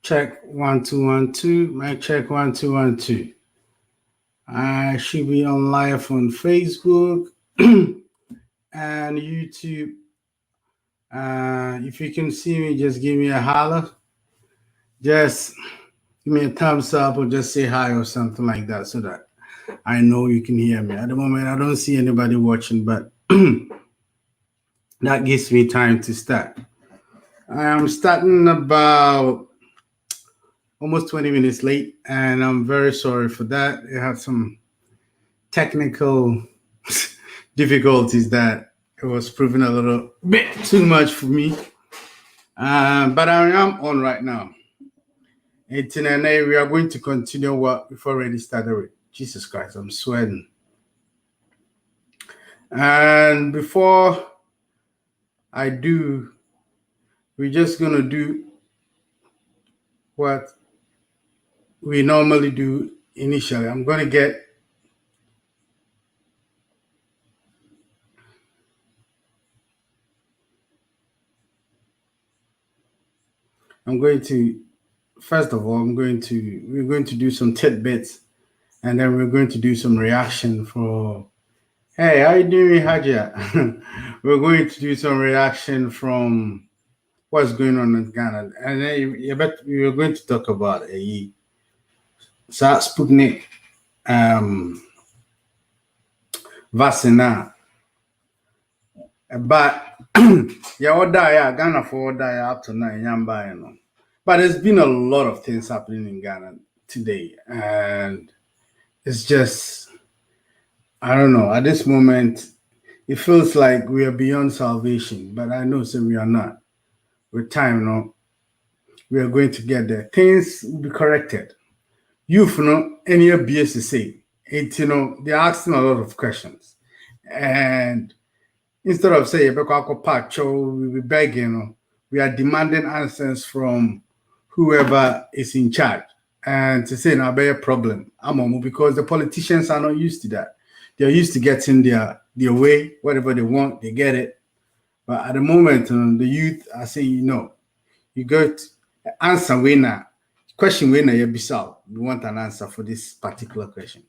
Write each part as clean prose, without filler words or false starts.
Check 1 2 1 2. Mic check 1 2 1 2. I should be on live on Facebook and YouTube. If you can see me, just give me a holler. Just give me a thumbs up or just say hi or something like that so that I know you can hear me. At the moment, I don't see anybody watching, but that gives me time to start. I am starting about almost 20 minutes late, and I'm very sorry for that. I had some technical difficulties that it was proving a little bit too much for me. But I am on right now. 18 and A, we are going to continue what we've already started with. Jesus Christ, I'm sweating. And before I do, we're just going to do what we normally do initially. I'm going to first of all, we're going to do some tidbits, and then we're going to do some reaction for, hey, how you doing, Haja? We're going to do some reaction from what's going on in Ghana, and then we're going to talk about a Sputnik um, vaccine. But yeah, what die, Ghana for die up to now, you know. But there's been a lot of things happening in Ghana today, and it's just, I don't know. At this moment, it feels like we are beyond salvation, but I know so we are not. With time, no, we are going to get there. Things will be corrected. Youth, any BS to say, they're asking a lot of questions, and instead of saying we be begging, we are demanding answers from whoever is in charge. And to say now be a problem, because the politicians are not used to that. They're used to getting their way, whatever they want, they get it. But at the moment, the youth are saying, no, you got answer winner, question winner, you be solved. We want an answer for this particular question.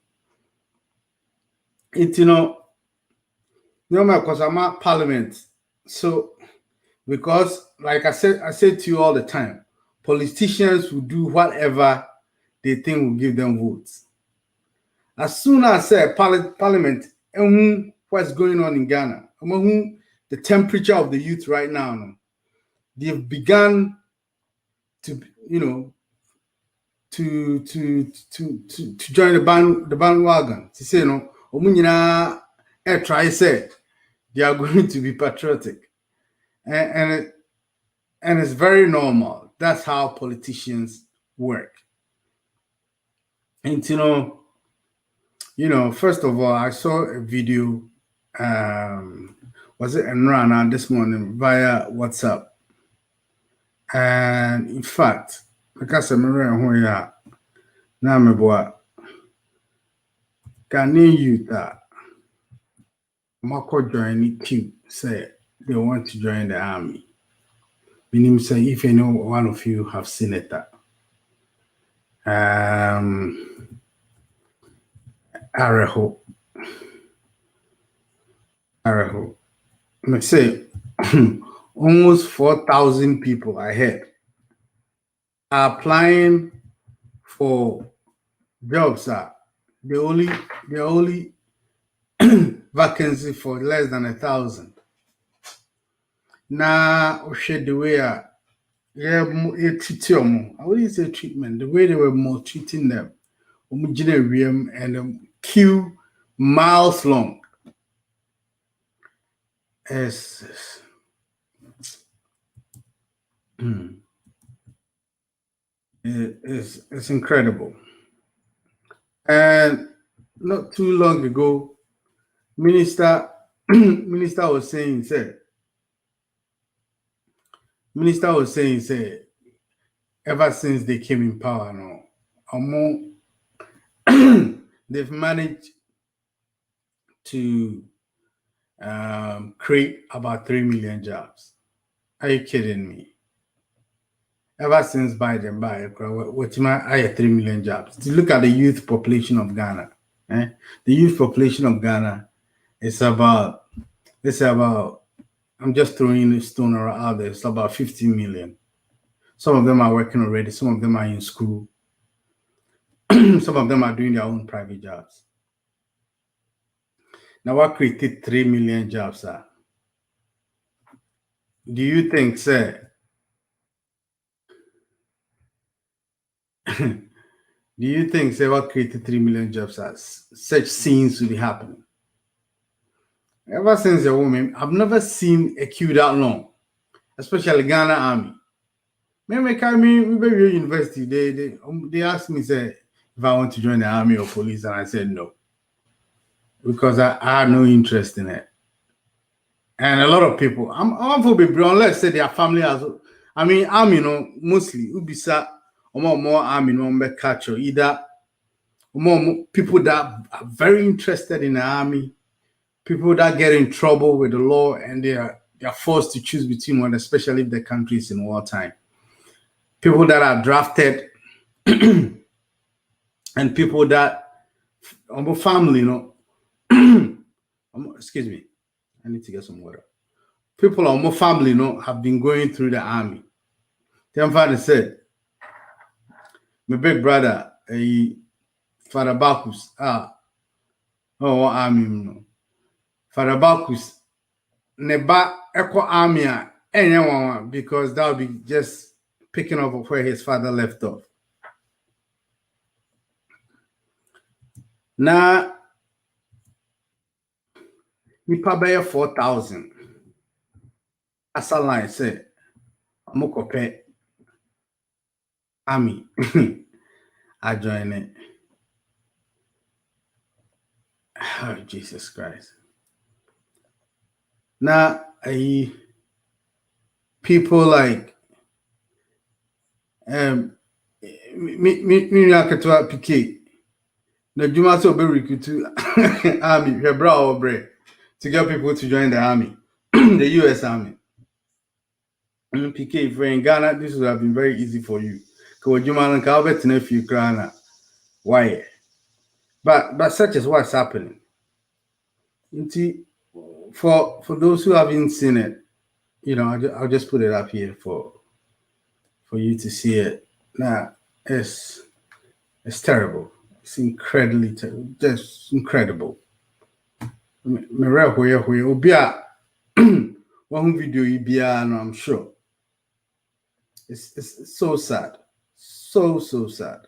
It's because I'm at parliament. So because like I said to you all the time, politicians will do whatever they think will give them votes. As soon as parliament and what's going on in Ghana, the temperature of the youth right now, they've begun to to join the bandwagon. To say try say they are going to be patriotic, and it's very normal. That's how politicians work. And first of all, I saw a video. Was it Enrana this morning via WhatsApp? And in fact, because I'm around here now, my boy, Ghanaian youth that Marco join Q say they want to join the army. Meaning, say if any one of you have seen it, Areho. Let's say almost 4,000 people I heard are applying for jobs. The only vacancy for less than 1,000. Now, the way I wouldn't say treatment, the way they were maltreating them, and queue miles long. It's incredible. And not too long ago, Minister was saying, ever since they came in power now, they've managed to create about 3 million jobs. Are you kidding me? ever since Biden, what I 3 million jobs. To look at the youth population of Ghana, the youth population of Ghana is about, it's about, I'm just throwing a stone out there, it's about 15 million. Some of them are working already, some of them are in school, some of them are doing their own private jobs. Now, what created 3 million jobs, sir? Do you think, sir? Do you think, sir, what created 3 million jobs as such scenes will be happening? Ever since a woman, I've never seen a queue that long, especially Ghana Army. Me carry me baby university. They asked me say if I want to join the army or police, and I said no because I had no interest in it. And a lot of people, I'm for baby unless say their family has. I mean, army, mostly ubisa or more army, no catch or either more people that are very interested in the army, people that get in trouble with the law, and they are forced to choose between one, especially if the country is in wartime. People that are drafted and people that family, excuse me, I need to get some water. People on my family, have been going through the army. Then father said, my big brother, Father Bakus, army, Father Bakus, neba echo army, anyone, because that would be just picking up where his father left off. Now, nipa bɛyɛ 4,000 asa line sɛ ɔmokɔpɛ army ajoin it. Oh, Jesus Christ. Now, people like me aketewa PK na juma sɛ ɔbɛ recruit army hwɛ bra ɔbrɛ to get people to join the army, the US Army. PK, if you're in Ghana, this would have been very easy for you. Because you man can bet in a few crown. Why? But such is what's happening. For those who haven't seen it, I'll just put it up here for you to see it. Now, it's terrible. It's incredibly just incredible. Me obia one video no, I'm sure. It's so sad. So sad.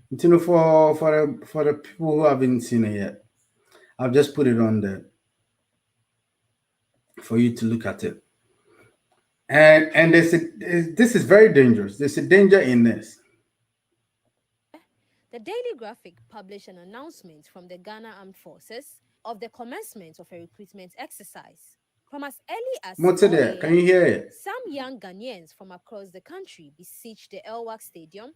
For the people who haven't seen it yet, I've just put it on there for you to look at it. And this is very dangerous. There's a danger in this. The Daily Graphic published an announcement from the Ghana Armed Forces of the commencement of a recruitment exercise. From as early as 4 there? Can you hear it? Some young Ghanaians from across the country besieged the Elwak Stadium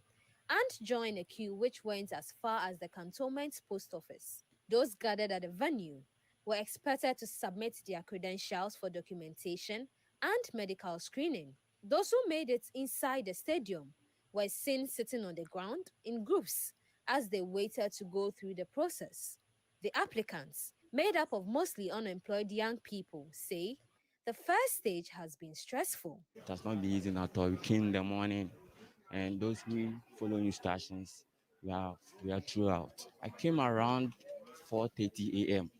and joined a queue which went as far as the cantonment post office. Those gathered at the venue were expected to submit their credentials for documentation and medical screening. Those who made it inside the stadium were seen sitting on the ground in groups as they waited to go through the process. The applicants, made up of mostly unemployed young people, say the first stage has been stressful. It has not been easy at all. We came in the morning, and those who follow instructions, we are throughout. I came around 4:30 a.m.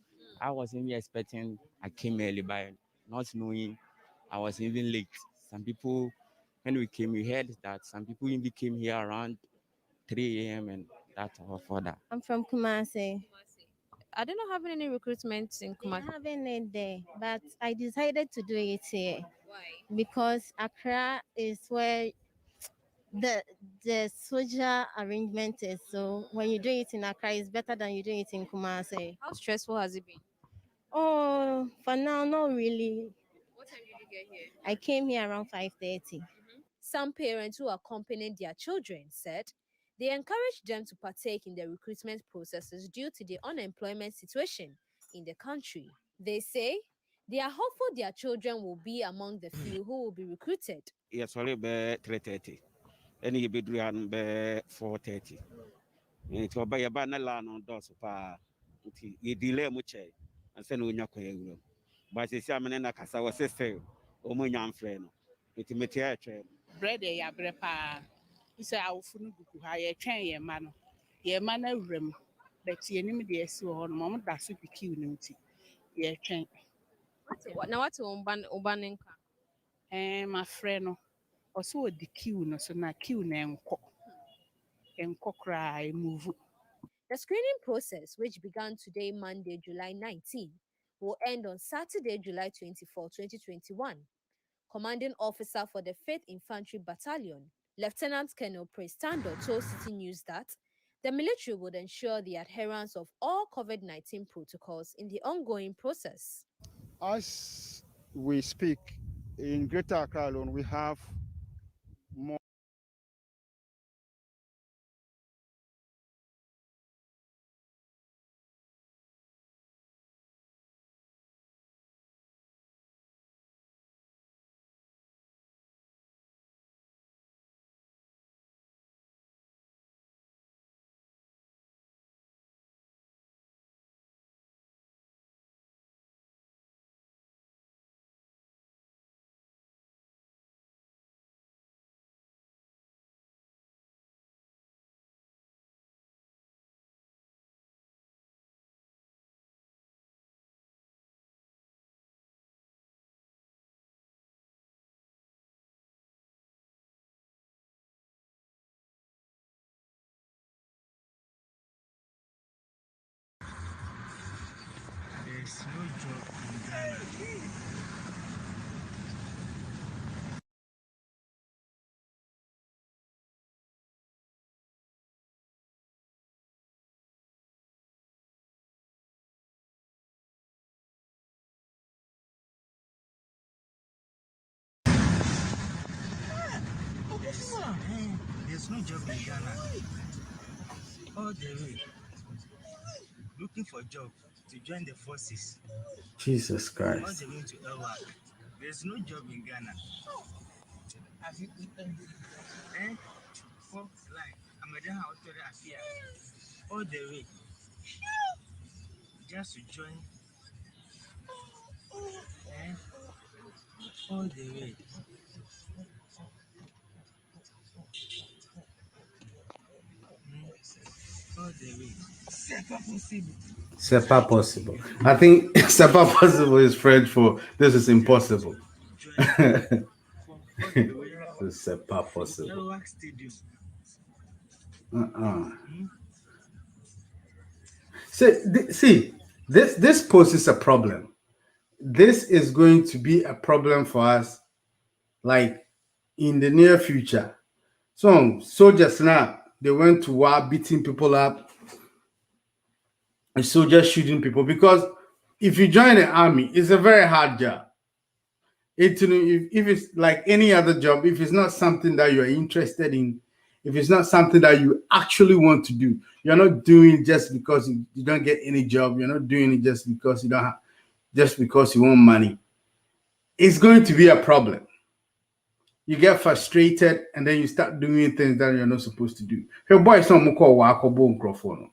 I wasn't even expecting. I came early by not knowing I was even late. Some people, when we came, we heard that some people even came here around 3 a.m. and that's all for that. I'm from Kumasi. Are they not having any recruitment in They Kumasi? having it there, but I decided to do it here Why? because Accra is where the social arrangement is. So when you do it in Accra, it's better than you do it in Kumasi. How stressful has it been? Oh, for now, not really. What time did you get here? I came here around 5:30. Some parents who accompanied their children said they encouraged them to partake in the recruitment processes due to the unemployment situation in the country. They say They are hopeful their children will be among the few who will be recruited. Yes, only be 3:30. Any be doing be 4:30. It will be a banner land on those pa. You delay much. And send you your but it's a man in a casa was sister. O my young friend. It may tear. Bread ya brepa. Isa awufunu gugu ha ye twen ye ma no. Ye ma na wrem. But ye nim de esi ho no mom da so pikiw no nti. Ye twen. Now what Ubanenka? My friend no. Also the kiw no so na kiw na enko. Enko kra e move. The screening process, which began today, Monday, July 19, will end on Saturday, July 24, 2021. Commanding officer for the 5th Infantry Battalion, Lieutenant Colonel Prestando, told City News that the military would ensure the adherence of all COVID-19 protocols in the ongoing process. As we speak, in Greater Accra alone, we have more. There's no job in Ghana. There's no job in Ghana. All the way looking for job to join the forces. Jesus All Christ. the way to LWAC. There's no job in Ghana. For like I'm a damn all the way just to join. All the way. All the way. C'est pas possible. C'est pas possible. I think c'est pas possible is French for this is impossible. C'est pas possible. LWAC Stadium. See, this poses a problem. This is going to be a problem for us, like in the near future. So soldiers now they went to war, beating people up, and soldiers shooting people. Because if you join the army, it's a very hard job. If it's like any other job, if it's not something that you're interested in, if it's not something that you actually want to do, you're not doing it just because you don't get any job. You're not doing it just because you don't have, just because you want money. It's going to be a problem. You get frustrated and then you start doing things that you're not supposed to do. Hey, boy, it's not called Wakobo microphone.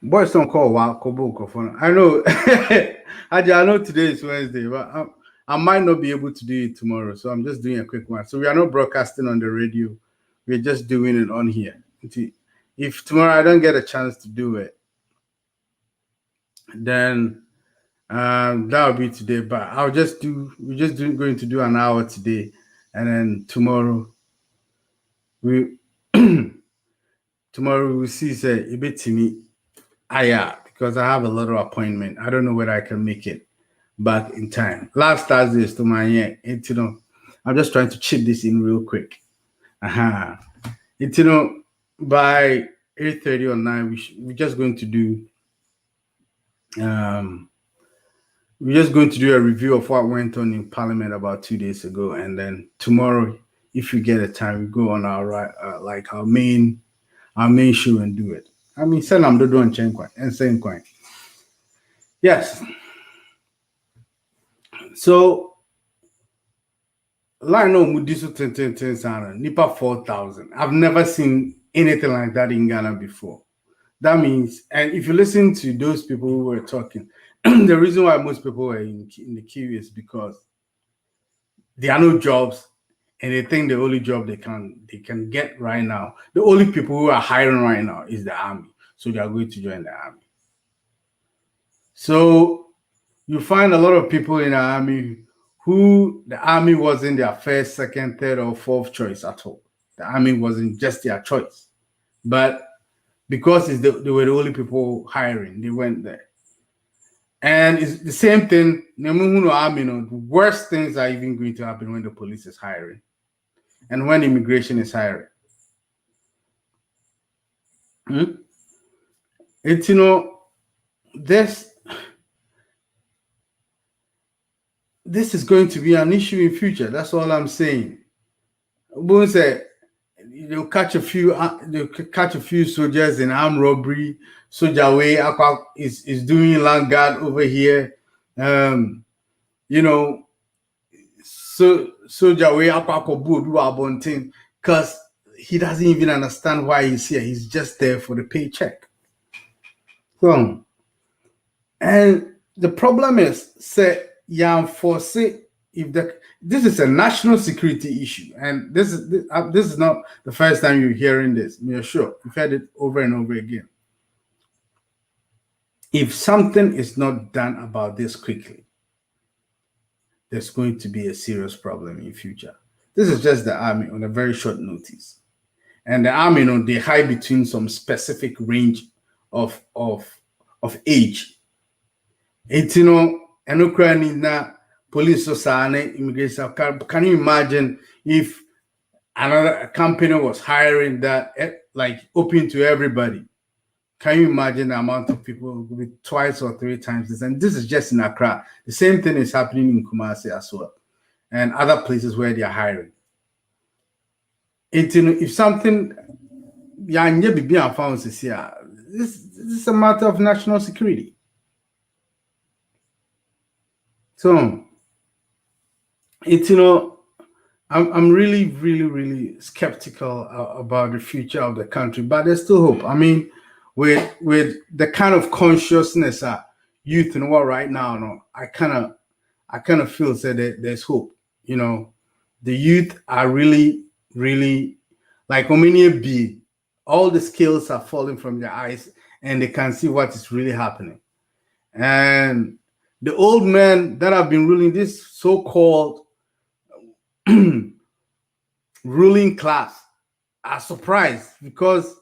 Boys don't call Wakobo microphone. I know. I know today is Wednesday, but I might not be able to do it tomorrow. So I'm just doing a quick one. So we are not broadcasting on the radio. We're just doing it on here. If tomorrow I don't get a chance to do it, then that'll be today. But we're just going to do an hour today, and then tomorrow tomorrow we will see say a bit to me. Because I have a little appointment. I don't know whether I can make it back in time. Last Thursday is to my I'm just trying to chip this in real quick. By 8:30 or 9, we're just going to do we're just going to do a review of what went on in Parliament about 2 days ago, and then tomorrow if you get a time, we go on our like our main show and do it. I mean, send them the doing chenkwa and saying coin. Yes. So line no mudisu 10 nipa 4,000. I've never seen anything like that in Ghana before. That means, and if you listen to those people who were talking, the reason why most people were in the queue is because there are no jobs, and they think the only job they can get right now, the only people who are hiring right now is the army. So they are going to join the army. So you find a lot of people in the army who the army wasn't their first, second, third, or fourth choice at all. The army wasn't just their choice. But because they were the only people hiring, they went there. And it's the same thing. The worst things are even going to happen when the police is hiring and when immigration is hiring. It's, this is going to be an issue in future. That's all I'm saying. Boone said they'll catch a few soldiers in armed robbery. Soldier way is doing land guard over here. So soldier way because he doesn't even understand why he's here. He's just there for the paycheck. So, and the problem is, say, if this is a national security issue, and this is not the first time you're hearing this. You're sure you've heard it over and over again. If something is not done about this quickly, there's going to be a serious problem in future. This is just the army on a very short notice, and the army, they hide between some specific range of age. It's and Ukraine na police society, immigration. Can you imagine if another company was hiring that, like, open to everybody? Can you imagine the amount of people with twice or three times this? And this is just in Accra. The same thing is happening in Kumasi as well, and other places where they are hiring. If something, this is a matter of national security. So it's I'm really, really, really skeptical about the future of the country, but there's still hope. I mean, with the kind of consciousness youth in the world right now, I kind of feel that there's hope. The youth are really, really like B. All the scales are falling from their eyes, and they can see what is really happening. And the old men that have been ruling this so-called ruling class are surprised because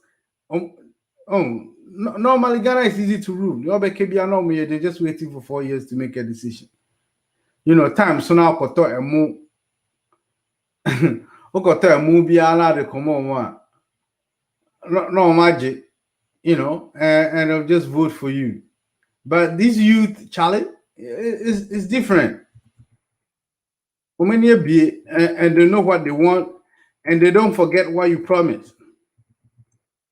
normally Ghana is easy to rule. They're just waiting for 4 years to make a decision. Time so now no magic, and they'll just vote for you. But this youth challenge is different. And they know what they want, and they don't forget what you promised.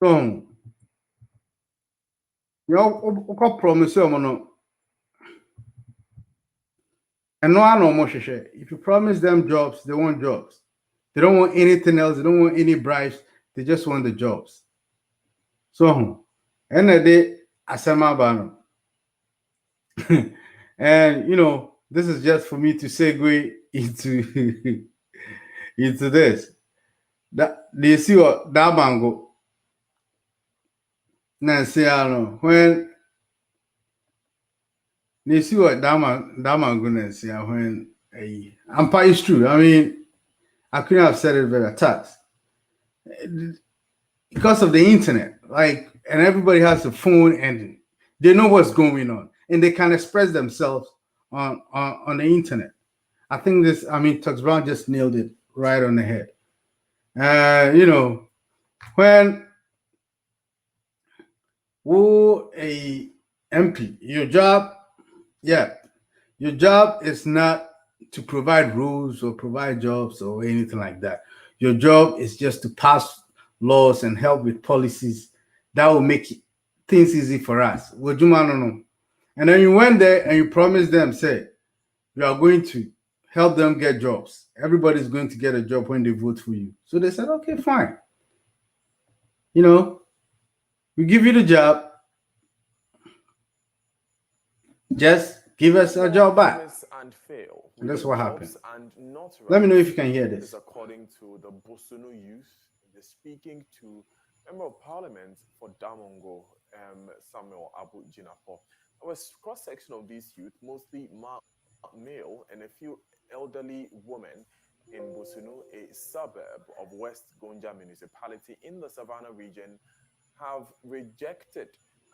So, promise and no, if you promise them jobs, they want jobs. They don't want anything else. They don't want any bribes. They just want the jobs. So, and they asema bano. And this is just for me to segue into into this. That they see what that mango. Now say when they see what that mango say when it's true. I mean, I couldn't have said it better. Tax because of the internet, and everybody has a phone and they know what's going on, and they can express themselves on the internet. I think Tux Brown just nailed it right on the head. When a MP, your job is not to provide rules or provide jobs or anything like that. Your job is just to pass laws and help with policies that will make things easy for us. And then you went there and you promised them, say, you are going to help them get jobs. Everybody's going to get a job when they vote for you. So they said, okay, fine. You know, we give you the job. Just give us a job back. And fail. And that's what happened. And not Let me know if you can hear this. According to the Bosunu youth, they're speaking to Member of Parliament for Damongo, Samuel Abu Jinapor. Our cross-section of these youth, mostly male and a few elderly women in Bosunu, a suburb of West Gonja municipality in the Savannah region, have rejected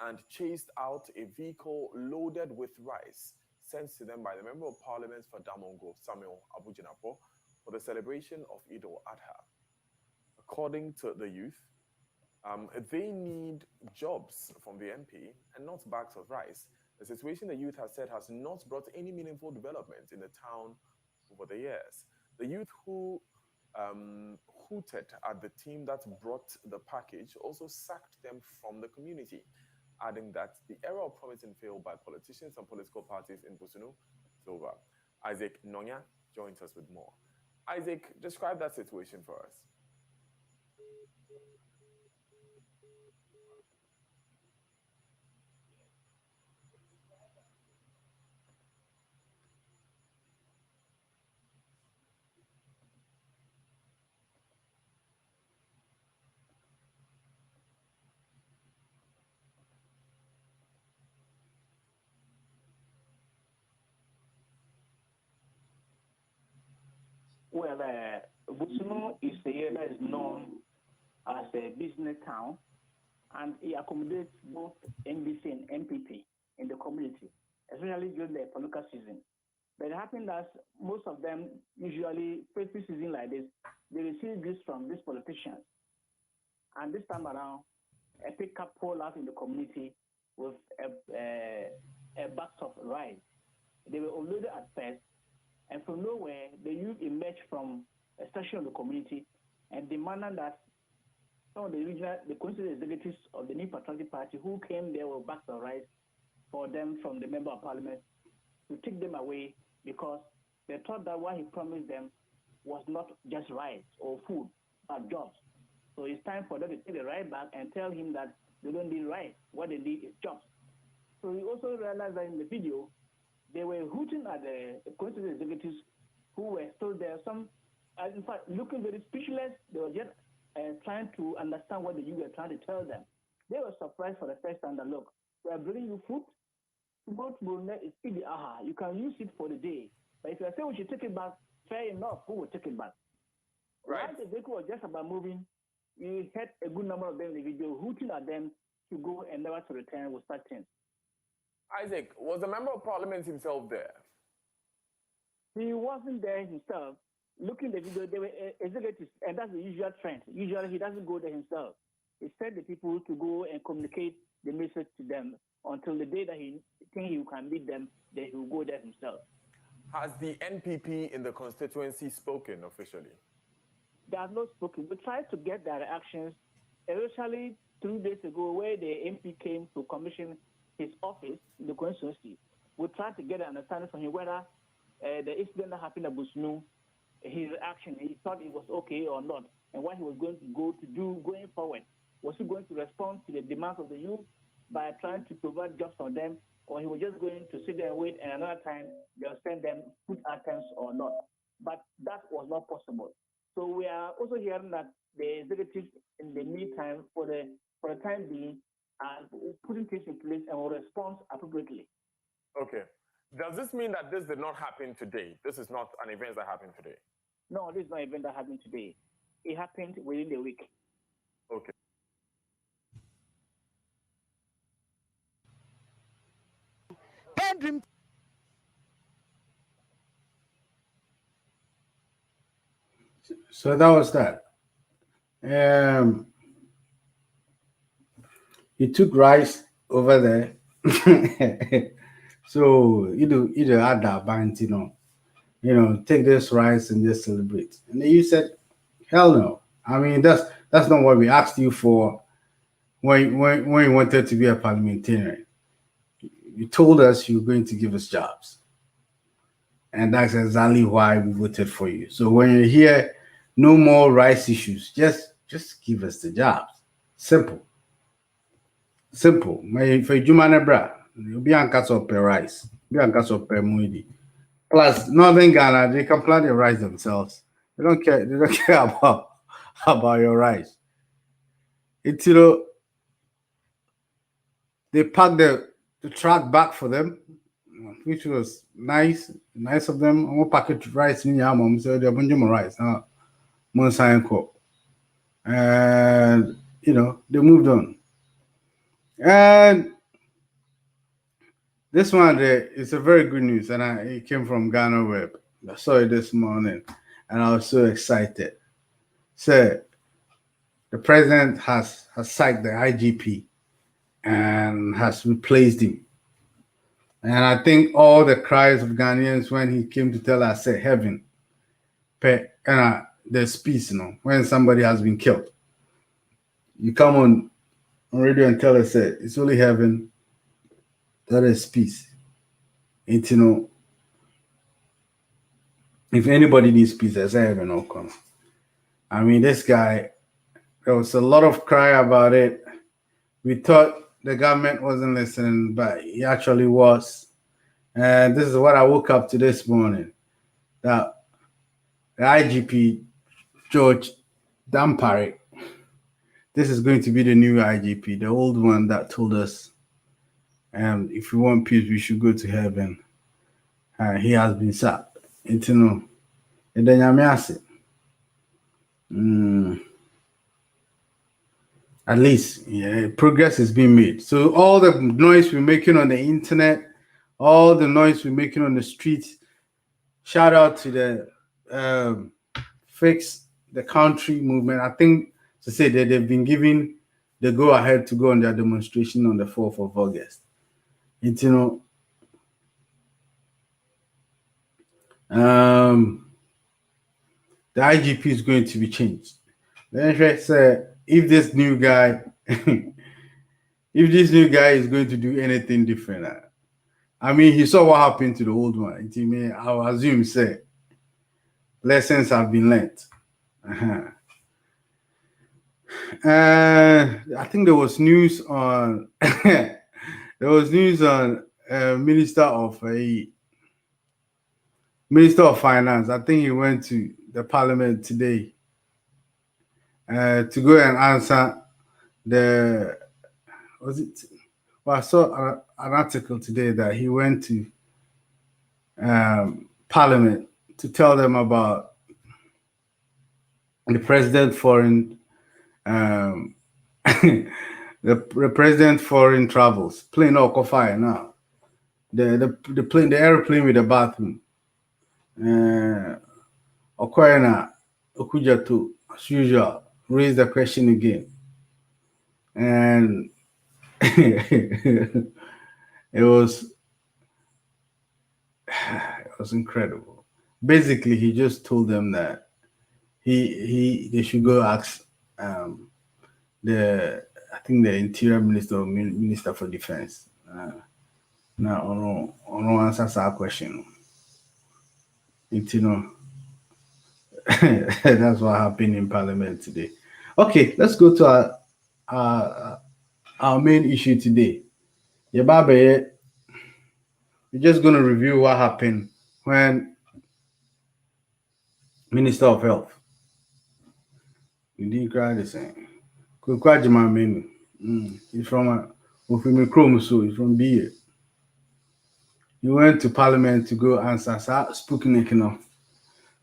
and chased out a vehicle loaded with rice sent to them by the Member of Parliament for Damongo, Samuel Abu Jinapor, for the celebration of Eid al-Adha. According to the youth, they need jobs from the MP and not bags of rice. The situation the youth has said has not brought any meaningful development in the town over the years. The youth who hooted at the team that brought the package also sacked them from the community, adding that the era of promise and fail by politicians and political parties in Bosunu is over. Isaac Nonya joins us with more. Isaac, describe that situation for us. Well, Bosunu is a area that is known as a business town, and it accommodates both NBC and MPP in the community, especially during the political season. But it happened that most of them, usually, festive season like this, they receive gifts from these politicians. And this time around, a pickup pulled out in the community with a box of rice. They were unloaded at first, and from nowhere, the youth emerged from a section of the community and demanded that some of the constituent executives of the New Patriotic Party who came there with bags of rice for them from the Member of Parliament to take them away, because they thought that what he promised them was not just rice or food, but jobs. So it's time for them to take the rice back and tell him that they don't need rice. What they need is jobs. So we also realized that in the video, they were hooting at the constituent executives who were still there. Some, in fact, looking very speechless. They were just trying to understand what you were trying to tell them. They were surprised for the first time that, look, we are bringing you food. Tomorrow is Eid al-Adha. You can use it for the day. But if you say we should take it back, fair enough, who will take it back? Right. Once the vehicle was just about moving, we had a good number of them in the video hooting at them to go and never to return with such things. Isaac, was the Member of Parliament himself there? He wasn't there himself. Looking at the video, they were executives, and that's the usual trend. Usually, he doesn't go there himself. He sent the people to go and communicate the message to them until the day that he thinks he can meet them, then he will go there himself. Has the NPP in the constituency spoken officially? They have not spoken. We tried to get their reactions, especially 2 days ago, where the MP came to commission his office in the constituency. We tried to get an understanding from him whether the incident that happened at Bosunu, his reaction, he thought it was okay or not, and what he was going to go to do going forward. Was he going to respond to the demands of the youth by trying to provide jobs for them, or he was just going to sit there and wait, and another time they'll send them food items or not? But that was not possible. So we are also hearing that the executives, in the meantime, for the time being, are putting things in place and will respond appropriately. Okay. Does this mean that this did not happen today? This is not an event that happened today? No, this is not an event that happened today. It happened within the week. Okay. So that was that. He took rice over there. So either add that band, take this rice and just celebrate. And then you said, Hell no. I mean, that's not what we asked you for when you wanted to be a parliamentarian. You told us you were going to give us jobs, and that's exactly why we voted for you. So when you're here, no more rice issues. Just give us the jobs. Simple. Simple. My for Jumane bra, you'll be on cast of rice, be on cast of muidi. Plus, Northern Ghana, they can plant their rice themselves. They don't care. They don't care about your rice. It's they packed the truck back for them, which was nice of them. I'm packet rice in your mom, so they're bunching rice. Monsanko, and they moved on. And this one there is a very good news, and it came from Ghana Web. I saw it this morning, and I was so excited. So the president has sacked the IGP and has replaced him. And I think all the cries of Ghanaians when he came to tell us, say, heaven, there's peace, when somebody has been killed. You come on radio and tell us that it's only heaven, that is peace. It's, if anybody needs peace, there's heaven will come. I mean, this guy, there was a lot of cry about it. We thought the government wasn't listening, but he actually was. And this is what I woke up to this morning, that the IGP, George Dampare, this is going to be the new IGP, the old one that told us, if we want peace, we should go to heaven. He has been sacked. And then at least, progress is being made. So all the noise we're making on the internet, all the noise we're making on the streets, shout out to the Fix the Country movement. I think to say that they've been given the go ahead to go on their demonstration on the 4th of August. The IGP is going to be changed. Then said, if this new guy is going to do anything different, I mean, he saw what happened to the old one. I'll assume say lessons have been learned. I think there was news on Minister of Finance. I think he went to the Parliament today to go and answer I saw an article today that he went to Parliament to tell them about the president foreign the president foreign travels plane or fire now the airplane with the bathroom Okoyena Okujatu as usual raised the question again, and it was incredible. Basically, he just told them that they should go ask the Interior Minister or Minister for Defense. Now, I don't answer that question. That's what happened in Parliament today. Okay, let's go to our main issue today. We're just going to review what happened when Minister of Health, you didn't cry the same. He's from Chrome, he's from BA. He went to Parliament to go answer.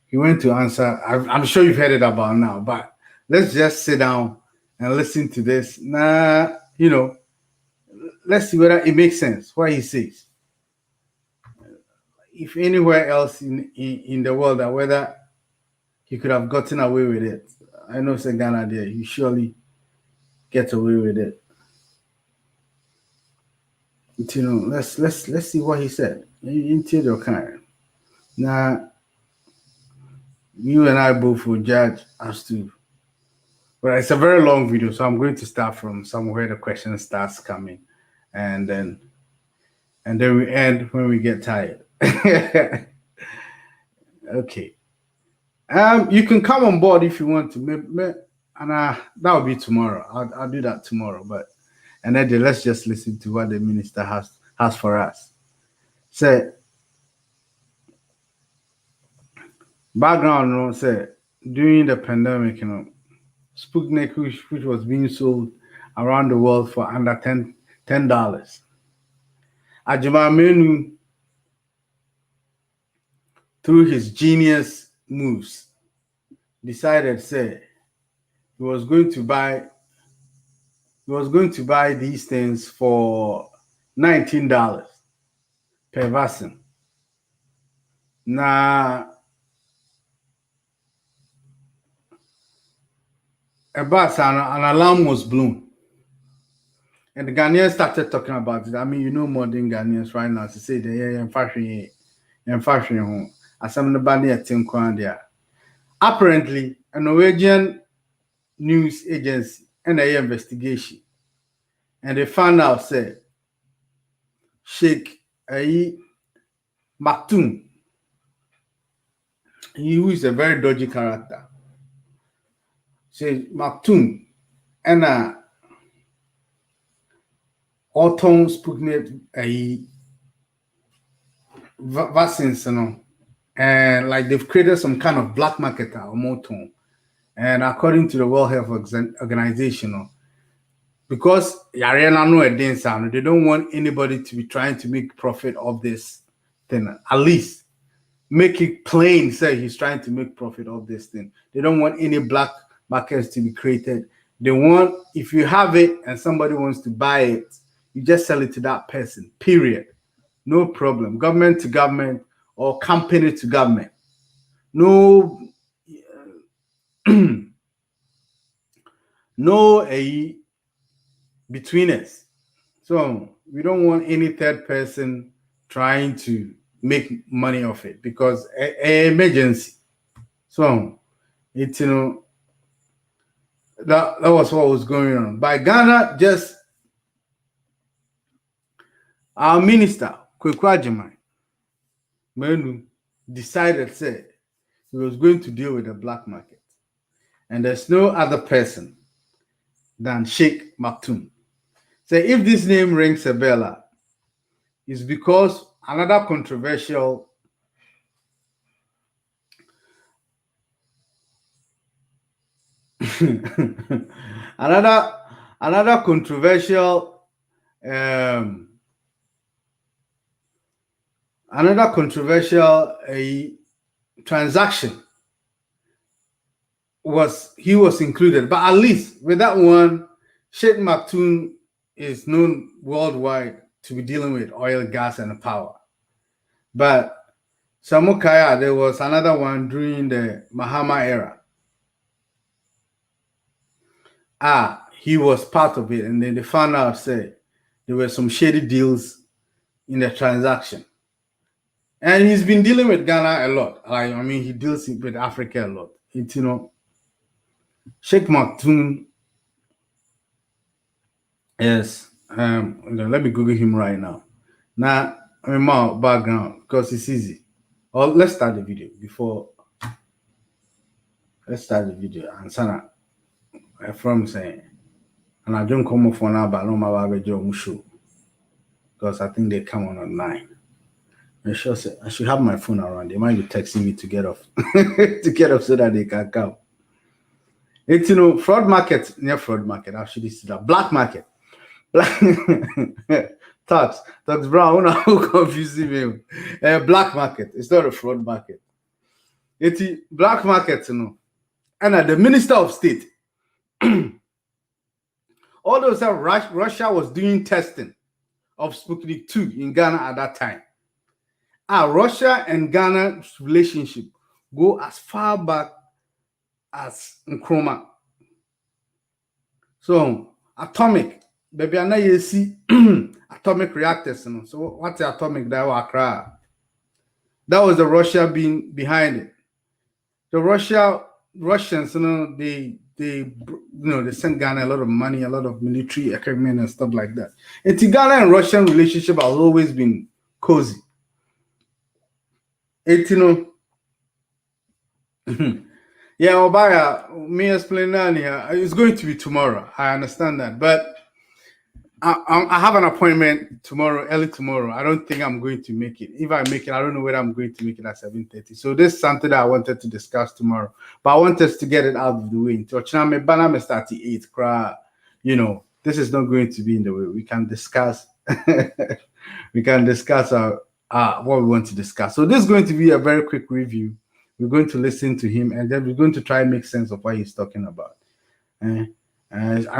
He went to answer. I'm sure you've heard it about now, but let's just sit down and listen to this. Let's see whether it makes sense what he says. If anywhere else in the world, that whether he could have gotten away with it. I know it's Ghana there. You surely get away with it. Let's see what he said. Into your kind. Now, You and I both will judge as to. But it's a very long video, so I'm going to start from somewhere the question starts coming, and then we end when we get tired. Okay. You can come on board if you want to. And that will be tomorrow. I'll do that tomorrow. But and then let's just listen to what the minister has for us. Say background, you know, say during the pandemic, you know, Sputnik, which was being sold around the world for under $10. Ajima Menu, through his genius moves, decided, say, he was going to buy these things for $19 per vaccine. Now, an alarm was blown. And the Ghanaians started talking about it. I mean, you know more than Ghanaians right now to say that fashion apparently a Norwegian news agency and a investigation, and they found out say Sheikh Maktoum, who is a very dodgy character. Say Maktoum and Autumn Sputnik vaccines, you know, and like they've created some kind of black market or moton. And according to the World Health Organization, you know, because they don't want anybody to be trying to make profit of this thing. At least make it plain, say he's trying to make profit of this thing. They don't want any black markets to be created. They want, if you have it and somebody wants to buy it, you just sell it to that person, period. No problem. Government to government or company to government. No, no between us. So we don't want any third person trying to make money off it because emergency. So it's, you know, that was what was going on. By Ghana, just our minister, Kweku Agyeman Menu, decided, say, he was going to deal with the black market. And there's no other person than Sheikh Maktoum. So if this name rings a bell, it's because another controversial another controversial transaction was included, but at least with that one, Sheikh Maktoum is known worldwide to be dealing with oil, gas, and power. But Samukaya, there was another one during the Mahama era. He was part of it, and then they found out, say, there were some shady deals in the transaction. And he's been dealing with Ghana a lot. I mean, he deals with Africa a lot. It's, you know, Sheikh Maktoum is, let me Google him right now. Now, I mean, more background, because it's easy. Or let's start the video before. Let's start the video. And Sana, from saying, and I don't come off for now, but no matter what show. Because I think they come on at 9. I should have my phone around. They might be texting me to get off, so that they can come. It's, you know, fraud market, near fraud market. Actually, it's the black market. Tax Brown, who confusing me. Black market. It's not a fraud market. It's a black market, you know. And the Minister of State, although Russia was doing testing of Sputnik 2 in Ghana at that time. Russia and Ghana's relationship go as far back as Nkrumah. So atomic, baby, I know you see atomic reactors. You know? So what's the atomic that was Accra? That was the Russia being behind it. the Russians, they they send Ghana a lot of money, a lot of military equipment and stuff like that. And the Ghana and Russian relationship has always been cozy. Yeah, Obaya, me explain that here. It's going to be tomorrow. I understand that, but I have an appointment tomorrow, early tomorrow. I don't think I'm going to make it. If I make it, I don't know whether I'm going to make it at 7:30. So this is something that I wanted to discuss tomorrow. But I want us to get it out of the way. Banana start at 8. This is not going to be in the way. We can discuss. We can discuss what we want to discuss. So this is going to be a very quick review. We're going to listen to him, and then we're going to try and make sense of what he's talking about. I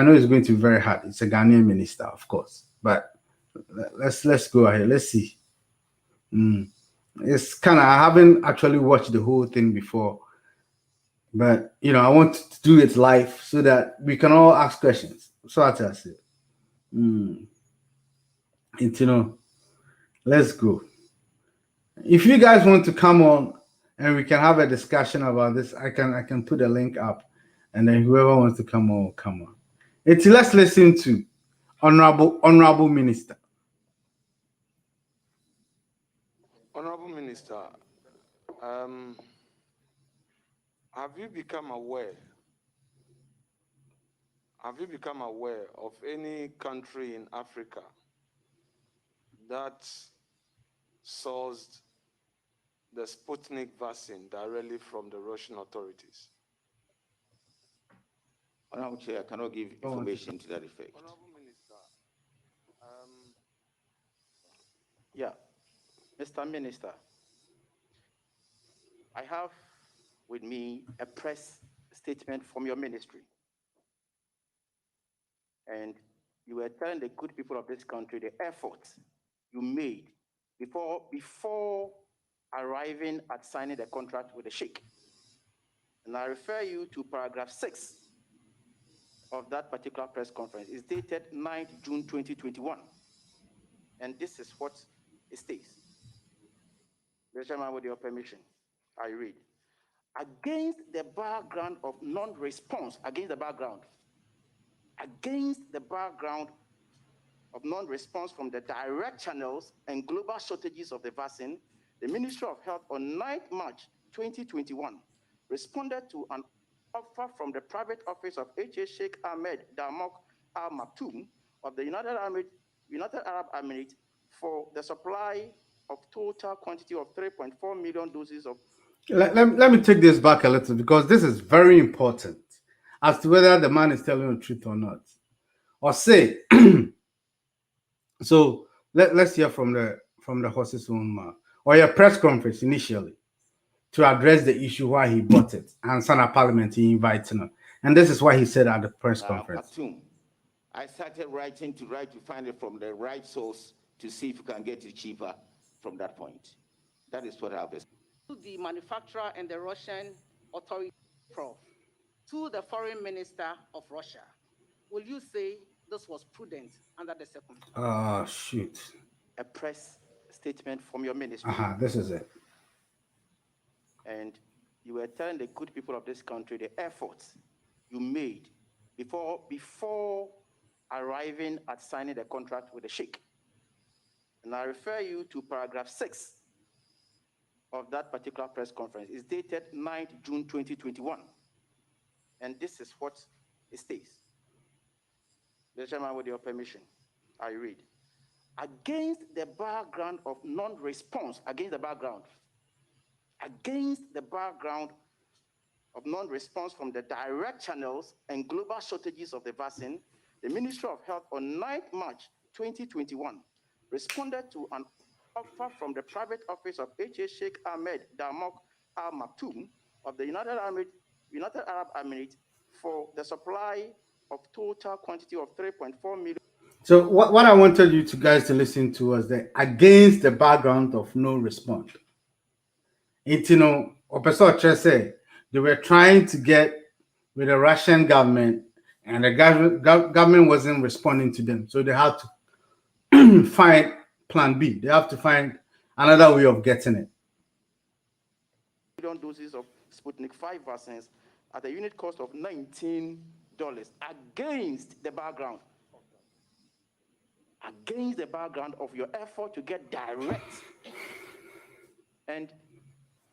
know it's going to be very hard. It's a Ghanaian minister, of course, but let's go ahead. Let's see. It's kind of, I haven't actually watched the whole thing before, but I want to do it live so that we can all ask questions. So that's it. Let's go. If you guys want to come on and we can have a discussion about this, I can put a link up. And then whoever wants to come on, come on. Let's listen to Honorable Minister. Honorable Minister, have you become aware of any country in Africa that sourced the Sputnik vaccine directly from the Russian authorities? Honorable Chair, I cannot give information to that effect. Honorable Minister, Mr. Minister, I have with me a press statement from your ministry. And you were telling the good people of this country the efforts you made before arriving at signing the contract with the Sheikh. And I refer you to paragraph 6 of that particular press conference. It's dated 9th June 2021. And this is what it states. Mr. Chairman, with your permission, I read. Against the background of non-response from the direct channels and global shortages of the vaccine, the Ministry of Health on 9th March 2021 responded to an offer from the private office of H.A. Sheikh Ahmed Damok Al Maktoum of the United Arab Emirates for the supply of total quantity of 3.4 million doses of. Let me take this back a little, because this is very important as to whether the man is telling the truth or not. Or say, so let's hear from the horse's own mouth, or your press conference initially to address the issue why he bought it, and Sana Parliament he invited him. And this is what he said at the press conference. I started writing to find it from the right source to see if you can get it cheaper from that point. That is what I have. To the manufacturer and the Russian authority, to the foreign minister of Russia, will you say this was prudent under the circumstances? Shoot. A press statement from your ministry. This is it. And you were telling the good people of this country the efforts you made before arriving at signing the contract with the Sheikh. And I refer you to paragraph 6 of that particular press conference. It's dated 9th June 2021. And this is what it states. Mr. Chairman, with your permission, I read. Against the background of non-response from the direct channels and global shortages of the vaccine, the Ministry of Health on 9th March 2021 responded to an offer from the private office of H.A. Sheikh Ahmed Damok Al Maktoum of the United Arab Emirates for the supply of total quantity of 3.4 million. So what I wanted you guys to listen to was that against the background of no response. Opposite said they were trying to get with the Russian government, and the government wasn't responding to them. So they had to find plan B. They have to find another way of getting it. Million doses of Sputnik 5 vaccines at a unit cost of $19 against the background of your effort to get direct. And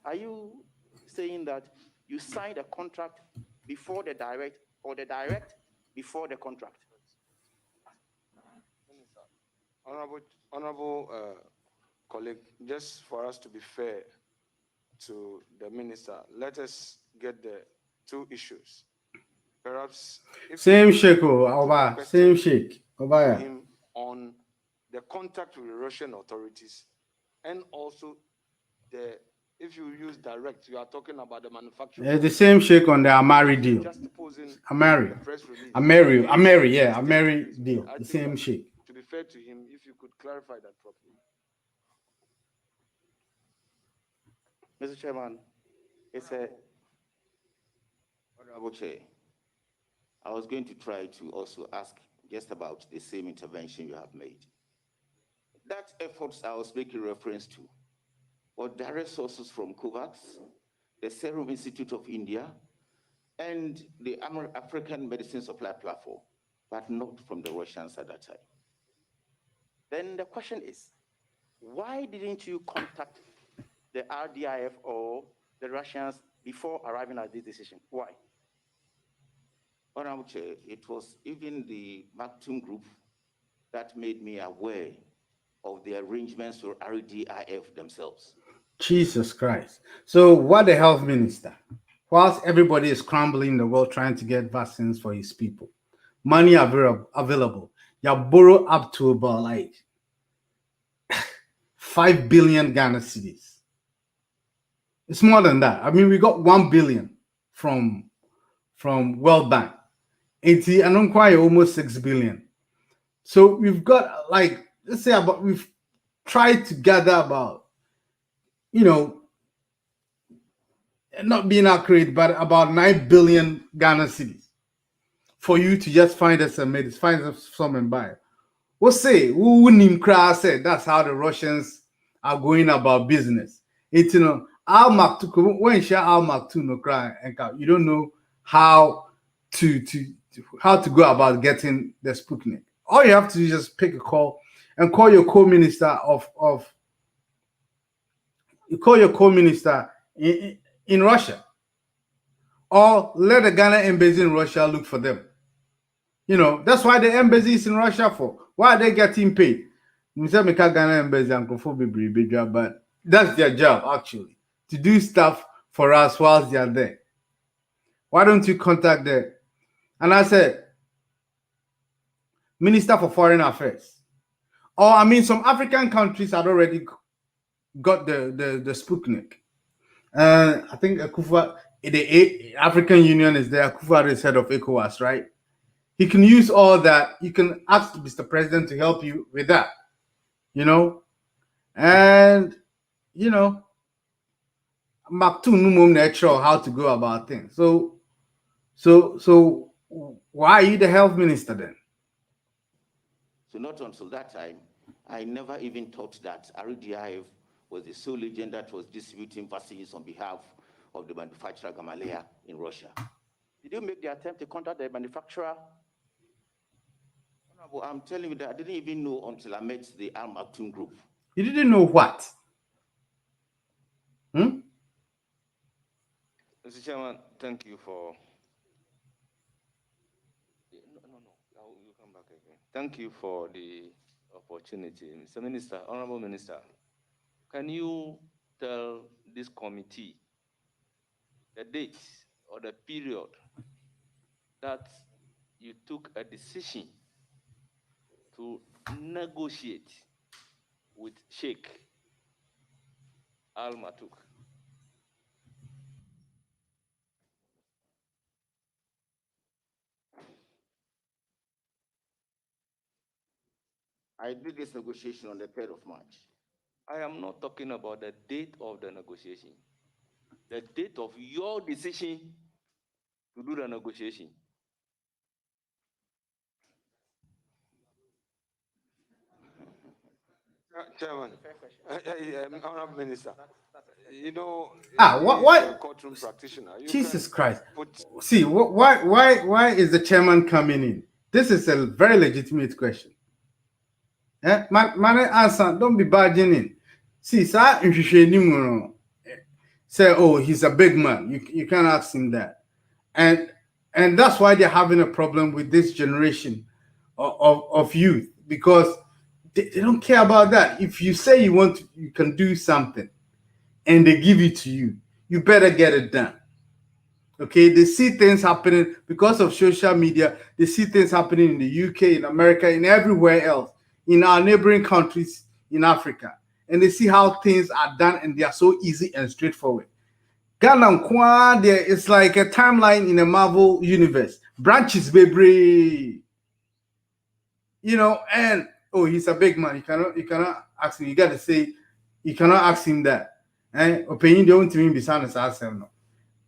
are you saying that you signed a contract before the direct or the direct before the contract? Honorable colleague, just for us to be fair to the minister, let us get the two issues. Perhaps Same shake, Oba. Same shake, Oba. Him on the contact with the Russian authorities, and also if you use direct, you are talking about the manufacturer. The same shake on the Amari deal. Amari deal. The same shake. To be fair to him, if you could clarify that properly. Mr. Chairman, it's a Honorable Chair. I was going to try to also ask just about the same intervention you have made. That efforts I was making reference to were direct sources from COVAX, the Serum Institute of India, and the African Medicine Supply Platform, but not from the Russians at that time. Then the question is, why didn't you contact the RDIF or the Russians before arriving at this decision? Why? Honorable Chair, it was even the Maktoum Group that made me aware of the arrangements for RDIF themselves. Jesus Christ. So what the health minister, whilst everybody is scrambling in the world trying to get vaccines for his people, money available, you borrow up to about like 5 billion Ghana cedis. It's more than that. I mean, we got 1 billion from World Bank. And I don't quite almost 6 billion. So we've got like, let's say about, we've tried to gather about, you know, not being accurate, but about 9 billion Ghana cedis for you to just find us some medicine, find us some and buy. We'll say, Nimkra said that's how the Russians are going about business. It's, you know, Al Maktoum, when Al Maktoum no cry, you don't know how to go about getting the Sputnik. All you have to do is just pick a call and call your co-minister in Russia, or let the Ghana embassy in Russia look for them. You know, that's why the embassy is in Russia for. Why are they getting paid? Ghana embassy and but that's their job actually, to do stuff for us whilst they are there. Why don't you contact them? And I said, Minister for Foreign Affairs. Or I mean, some African countries had already got the Sputnik. I think Akufa, the African Union is there. Akufa is head of ECOWAS, right? He can use all that. You can ask Mr. President to help you with that, you know? And, you know, Maktoum natural how to go about things. So why are you the health minister then? So not until that time, I never even thought that RDIF was the sole agent that was distributing vaccines on behalf of the manufacturer Gamaleya in Russia. Did you make the attempt to contact the manufacturer? I'm telling you that I didn't even know until I met the Al Maktoum Group. You didn't know what? Mr. Chairman, thank you for... No, you come back again. Thank you for the opportunity. Mr. Minister, Honorable Minister, can you tell this committee the date or the period that you took a decision to negotiate with Sheikh Al Maktoum? I did this negotiation on the 3rd of March. I am not talking about the date of the negotiation. The date of your decision to do the negotiation. Chairman, Honorable Minister, you know, Why? a courtroom practitioner. Jesus Christ. See, why is the chairman coming in? This is a very legitimate question. Man, answer, don't be barging in. See, sir, if you say, oh, he's a big man. You can't ask him that. And that's why they're having a problem with this generation of youth, because they don't care about that. If you say you can do something and they give it to you, you better get it done. Okay, they see things happening because of social media. They see things happening in the UK, in America, in everywhere else, in our neighboring countries in Africa. And they see how things are done and they are so easy and straightforward. Ghana, there is like a timeline in a Marvel universe. Branches, baby. You know, and oh, he's a big man. You cannot ask him. You gotta say, you cannot ask him that. Opinion don't mean be sound as no.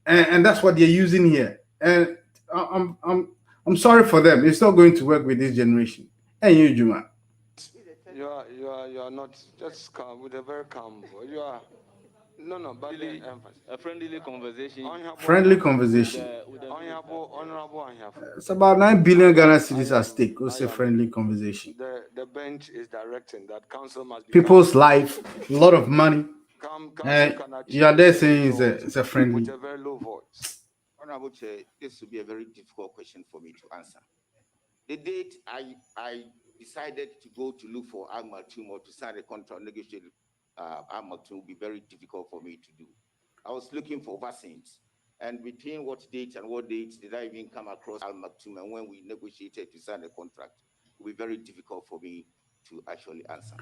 And that's what they're using here. And I'm sorry for them. It's not going to work with this generation. And you, Juma. You are not just calm with a very calm voice. You are but a friendly conversation. Friendly conversation. Honorable. It's about 9 billion Ghana cedis at stake. It's a friendly conversation. The bench is directing that council must be people's life, a lot of money. You are there saying it's a friendly. With a very low voice. Honorable Chair, this will be a very difficult question for me to answer. The date I decided to go to look for Al Maktoum or to sign a contract negotiate Al Maktoum will be very difficult for me to do. I was looking for vaccines, and between what date and what date did I even come across Al Maktoum, and when we negotiated to sign a contract, it will be very difficult for me to actually answer.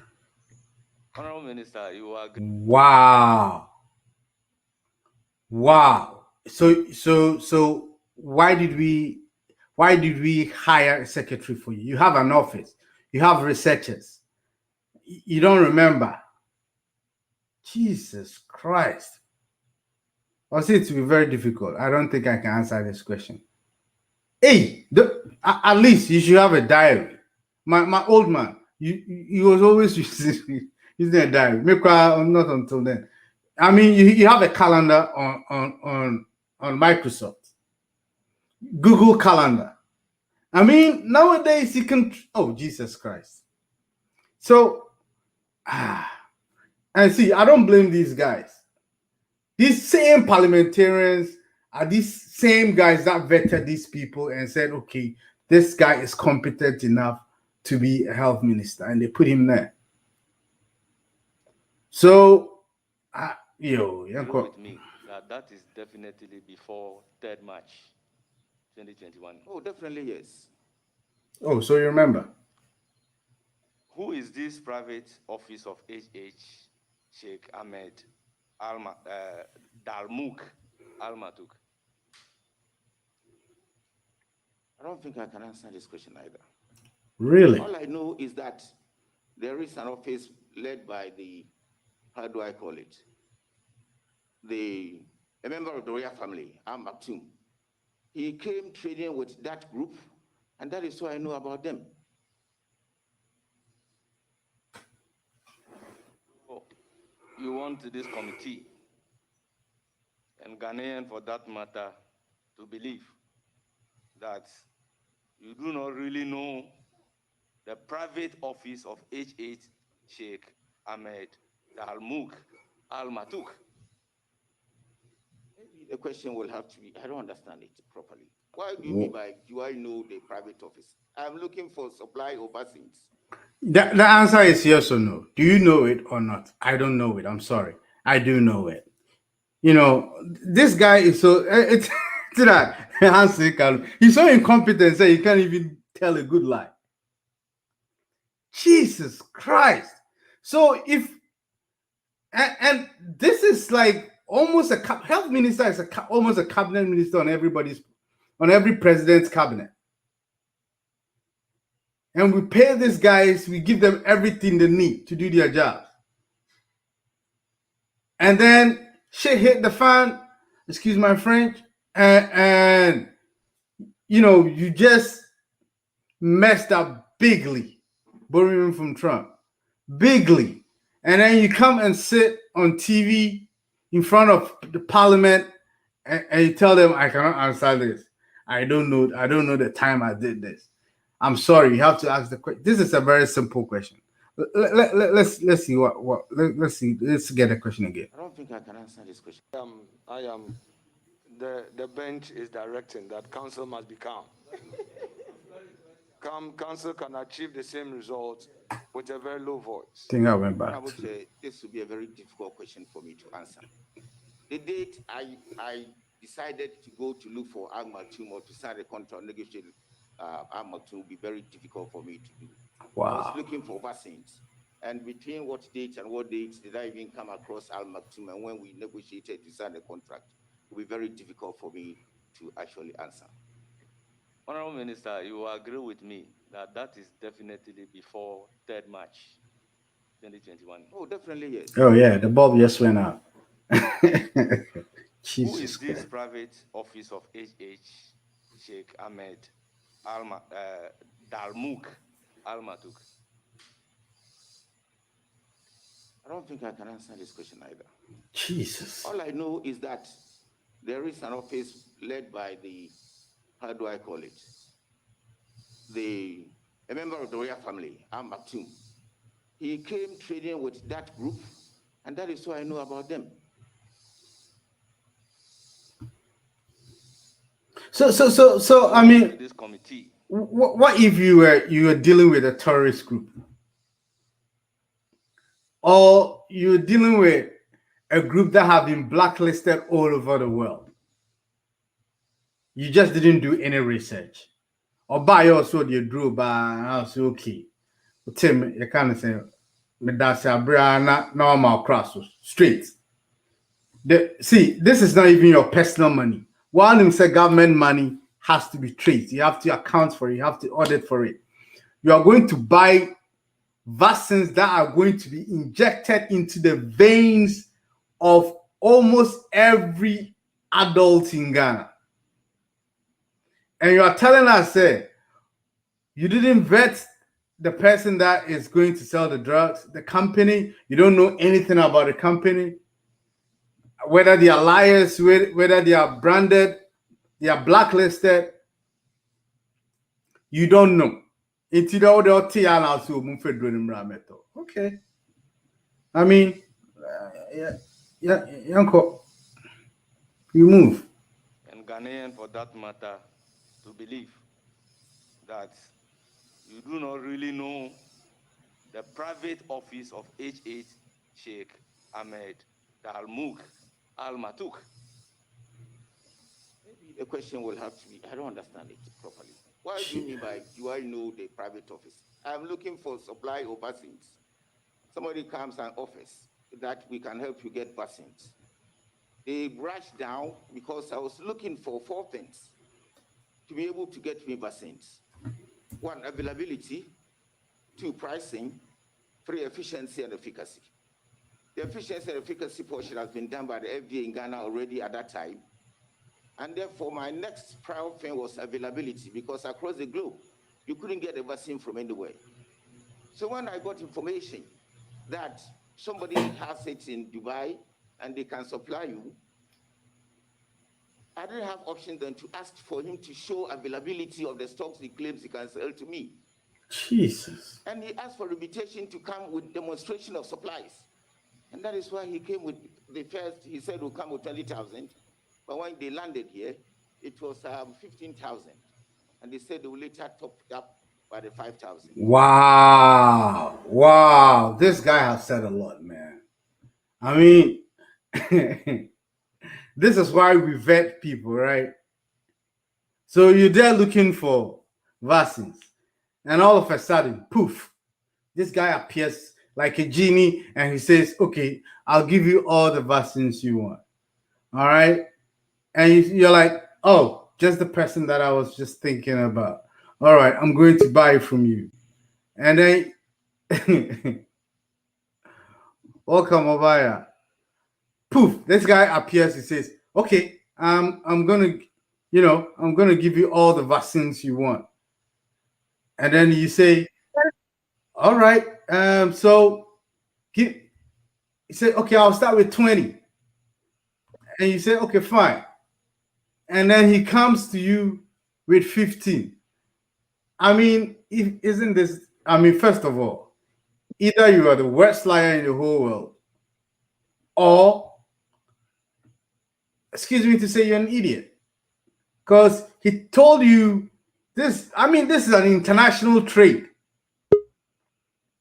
Honorable Minister, you are good. Wow. So why did we hire a secretary for you? You have an office, you have researchers. You don't remember. Jesus Christ. I'll say it to be very difficult. I don't think I can answer this question. Hey, at least you should have a diary. My old man, he was always using a diary. Maybe not until then. I mean, you have a calendar on Microsoft, Google Calendar. I mean, nowadays you can. Oh, Jesus Christ! So, and see, I don't blame these guys. These same parliamentarians are these same guys that vetted these people and said, okay, this guy is competent enough to be a health minister, and they put him there. So, with me that is definitely before 3rd March 2021. Oh, definitely yes. Oh, so you remember? Who is this private office of H.H. Sheikh Ahmed Dalmouk Al Maktoum? I don't think I can answer this question either. Really? All I know is that there is an office led by the, how do I call it? A member of the royal family, Al Maktoum. He came trading with that group, and that is what I know about them. You want this committee and Ghanaian, for that matter, to believe that you do not really know the private office of H.H. Sheikh Ahmed Dalmouk Al Maktoum. Maybe the question will have to be, I don't understand it properly. Why do you mean by, do I know the private office? I'm looking for supply of vaccines. The answer is yes or no. Do you know it or not? I don't know it. I'm sorry. I do know it. You know, this guy is so it's that he's so incompetent that he can't even tell a good lie. Jesus Christ. So if and this is like almost a health minister is almost a cabinet minister on every president's cabinet. And we pay these guys, we give them everything they need to do their job. And then shit hit the fan, excuse my French, and you know, you just messed up bigly, borrowing from Trump. bigly, and then you come and sit on TV in front of the parliament and you tell them, I cannot answer this. I don't know the time I did this. I'm sorry. You have to ask the question. This is a very simple question. Let's see let's get the question again. I don't think I can answer this question. The bench is directing that council must be calm. Council can achieve the same result with a very low voice. I think I went back. I would say this would be a very difficult question for me to answer. The date I decided to go to look for Al Maktoum or to sign a contract, negotiate Al Maktoum would be very difficult for me to do. Wow. I was looking for vaccines. And between what date and what dates did I even come across Al Maktoum, and when we negotiated to sign a contract, it would be very difficult for me to actually answer. Honorable Minister, you agree with me that that is definitely before 3rd March 2021? Oh, definitely, yes. Oh, yeah, the bulb just went out. Who is this private office of H.H. Sheikh Ahmed Dalmouk Al Maktoum? I don't think I can answer this question either. Jesus. All I know is that there is an office led by the, how do I call it? A member of the royal family, Al Maktoum. He came trading with that group, and that is why I know about them. So I mean, this committee. What if you were dealing with a terrorist group, or you're dealing with a group that have been blacklisted all over the world? You just didn't do any research, or by also you drew by house okay. Tim, you can't say me that's a brand normal cross straight. See, this is not even your personal money. While you say government money has to be traced, you have to account for it, you have to audit for it. You are going to buy vaccines that are going to be injected into the veins of almost every adult in Ghana. And you are telling us, you didn't vet the person that is going to sell the drugs, the company. You don't know anything about the company, whether they are liars, whether they are branded, they are blacklisted. You don't know. Okay. I mean, Yanko, you move. And Ghanaian, for that matter, to believe that you do not really know the private office of H.H. Sheikh Ahmed Dalmouk Al Maktoum. Maybe the question will have to be, I don't understand it properly. What do you mean by, do I know the private office? I'm looking for supply of vaccines. Somebody comes and offers that we can help you get vaccines. They brushed down because I was looking for 4 things to be able to get me vaccines. 1, availability. 2, pricing. 3, efficiency and efficacy. The efficiency and efficacy portion has been done by the FDA in Ghana already at that time. And therefore, my next prior thing was availability, because across the globe, you couldn't get a vaccine from anywhere. So when I got information that somebody has it in Dubai and they can supply you, I didn't have option than to ask for him to show availability of the stocks he claims he can sell to me. Jesus. And he asked for invitation to come with demonstration of supplies. And that is why he came with the first, he said we'll come with 20,000. But when they landed here, it was 15,000. And they said they will later top it up by the 5,000. Wow. Wow. This guy has said a lot, man. I mean, this is why we vet people, right? So you're there looking for vaccines, and all of a sudden, poof, this guy appears like a genie and he says, okay, I'll give you all the vaccines you want. All right. And you're like, oh, just the person that I was just thinking about. All right, I'm going to buy it from you. And then, welcome, Obaya. Poof, this guy appears. He says, okay, I'm gonna give you all the vaccines you want. And then you say, All right. So he said, okay, I'll start with 20. And you say, okay, fine. And then he comes to you with 15. I mean, isn't this, I mean, first of all, either you are the worst liar in the whole world, or, excuse me to say, you're an idiot. Because he told you this, I mean, this is an international trade.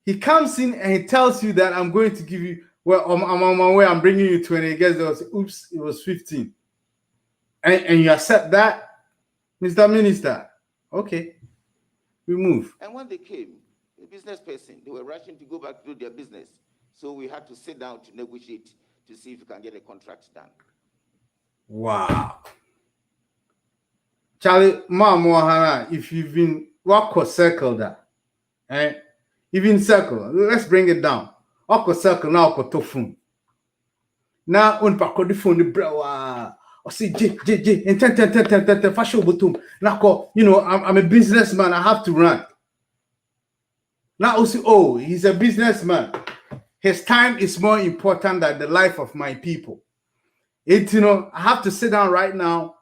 He comes in and he tells you that I'm going to give you, well, I'm on my way, I'm bringing you 20. He gets there, oops, it was 15. And you accept that, Mr. Minister? Okay, we move. And when they came, the business person, they were rushing to go back to their business. So we had to sit down to negotiate to see if we can get a contract done. Wow. Charlie, Mama, if you've been walk circle that, you've been circle, let's bring it down. Walk circle now, phone. Now, on the phone, the bro. Or say J and 10 fashion bottom. Now, you know, I'm a businessman. I have to run. Now also, oh, he's a businessman. His time is more important than the life of my people. It, you know, I have to sit down right now.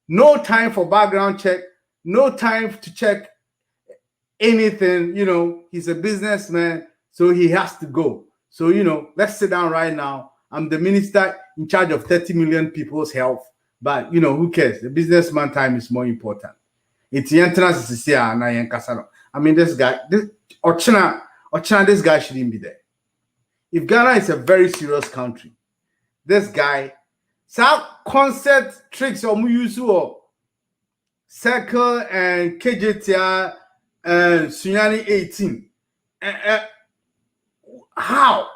No time for background check. No time to check anything. You know, he's a businessman, so he has to go. So, you know, let's sit down right now. I'm the minister in charge of 30 million people's health. But, you know, who cares? The businessman time is more important. It's the entrance is here. I mean, this guy, Ochina, this guy shouldn't be there. If Ghana is a very serious country, this guy, some concert tricks or Muyusu or Circle and KJTR and Sunyani 18. How?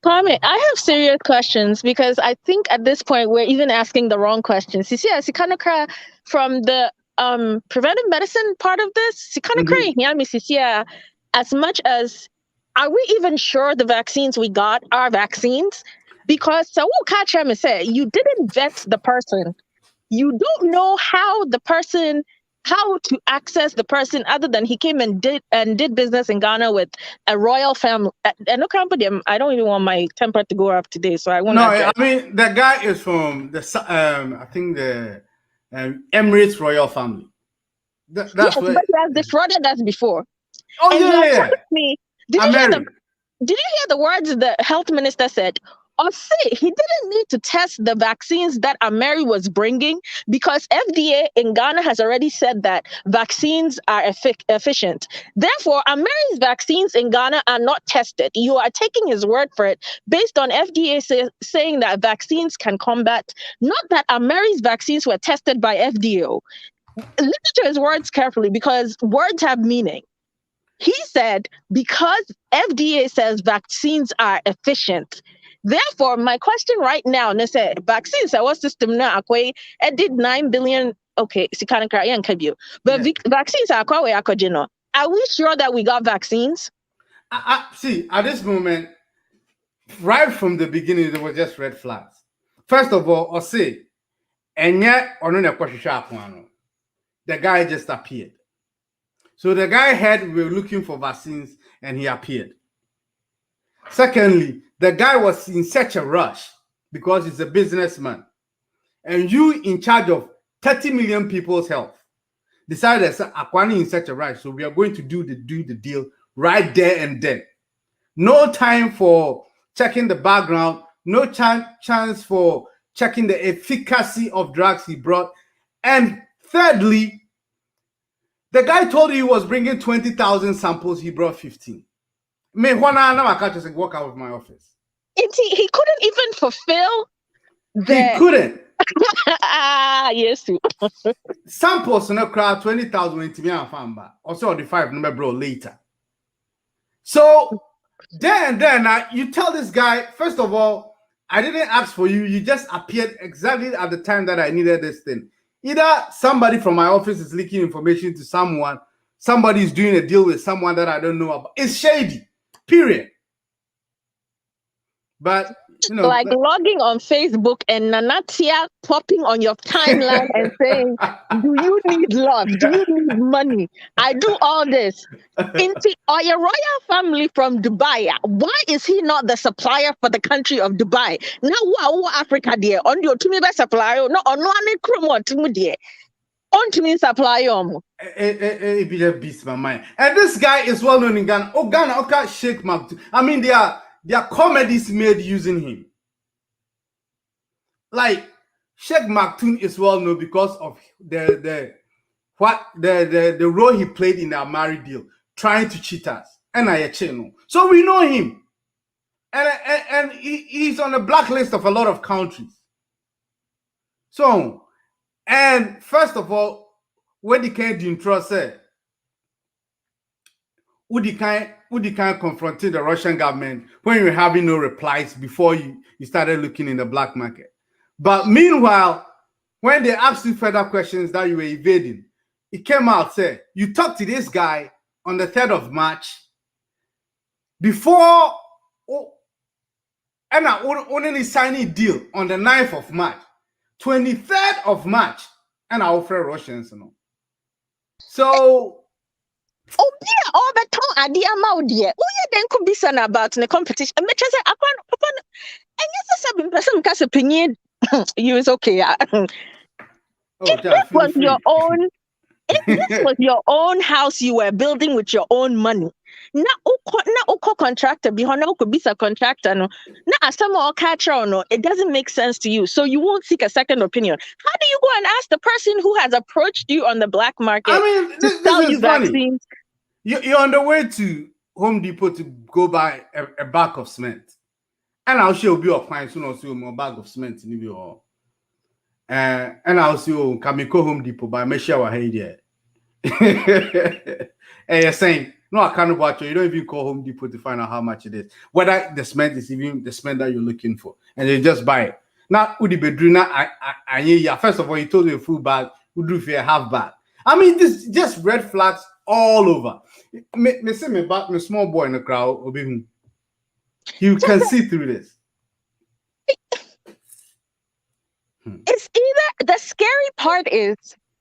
Kwame, I have serious questions because I think at this point we're even asking the wrong questions. You see, as Sikanakra from the preventive medicine part of this, Sikanakra, as much as are we even sure the vaccines we got are vaccines? Because you didn't vet the person. You don't know how to access the person other than he came and did business in Ghana with a royal family. And no company, I don't even want my temper to go up today, so I want. No, I mean the guy is from the I think the Emirates royal family. That's yes, where, but he has defrauded us before. Oh and yeah. Did you hear the words the health minister said? Or say he didn't need to test the vaccines that Ameri was bringing because FDA in Ghana has already said that vaccines are efficient. Therefore, Ameri's vaccines in Ghana are not tested. You are taking his word for it based on FDA saying that vaccines can combat, not that Ameri's vaccines were tested by FDA. Listen to his words carefully because words have meaning. He said, because FDA says vaccines are efficient. Therefore, my question right now, say vaccines, our system now, it did 9 billion. Okay, but vaccines are Are we sure that we got vaccines? See, at this moment, right from the beginning, there was just red flags. First of all, the guy just appeared. So the guy had, we were looking for vaccines and he appeared. Secondly, the guy was in such a rush because he's a businessman. And you in charge of 30 million people's health decided Akwani in such a rush. So we are going to do the deal right there and then. No time for checking the background. No chance for checking the efficacy of drugs he brought. And thirdly, the guy told you he was bringing 20,000 samples. He brought 15. Me, I can't just walk out of my office. He couldn't even fulfill He couldn't. Yes. Samples in a crowd 20,000 into me and Famba. Also the 5 number bro later. So then you tell this guy, first of all, I didn't ask for you. You just appeared exactly at the time that I needed this thing. Either somebody from my office is leaking information to someone, somebody is doing a deal with someone that I don't know about. It's shady. Period. But you know, like logging on Facebook and Nanatia popping on your timeline and saying, "Do you need love? Do you need money? I do all this." Or your royal family from Dubai, why is he not the supplier for the country of Dubai? Now, wow, Africa, dear, on your to me best supplier, no, on one chromo to me, dear, on to me supplier. It just beats my mind. And this guy is well known in Ghana. Oh, Ghana, okay, Sheikh Maktoum. I mean, there are comedies made using him. Like Sheikh Maktoum is well known because of the role he played in our marriage deal, trying to cheat us. And so we know him. And he's on the blacklist of a lot of countries. So, and first of all, when the kind of intro said, would the kind confronting the Russian government when you're having no replies before you started looking in the black market. But meanwhile, when they asked you further questions that you were evading, it came out, said, you talked to this guy on the 3rd of March before and I only signed a deal on the 9th of March, 23rd of March, and I offer Russians. So oh yeah, all the time idea mouth dear. Oh yeah, then could be son about the competition. And make say upon and yes, I've been person cast opinion. You is okay. If this was your own, if this was your own house you were building with your own money, na contractor behind no could be a contractor no. Na some or catcher no, it doesn't make sense to you. So you won't seek a second opinion. How do you go and ask the person who has approached you on the black market to sell you vaccines? You're on the way to Home Depot to go buy a bag of cement. And I'll show you a fine soon or so more bag of cement in your and I'll see you Kamiko Home Depot by Mesha Wahide. And you're saying, no, I can't watch you. You don't even call Home Depot to find out how much it is. Whether the cement is even the cement that you're looking for. And you just buy it. Now, Udi Bedruna, first of all, you told me a full bag, would do for a half bag. I mean, this just red flags all over. Me say me back me small boy in the crowd. You can see through this. It's either the scary part is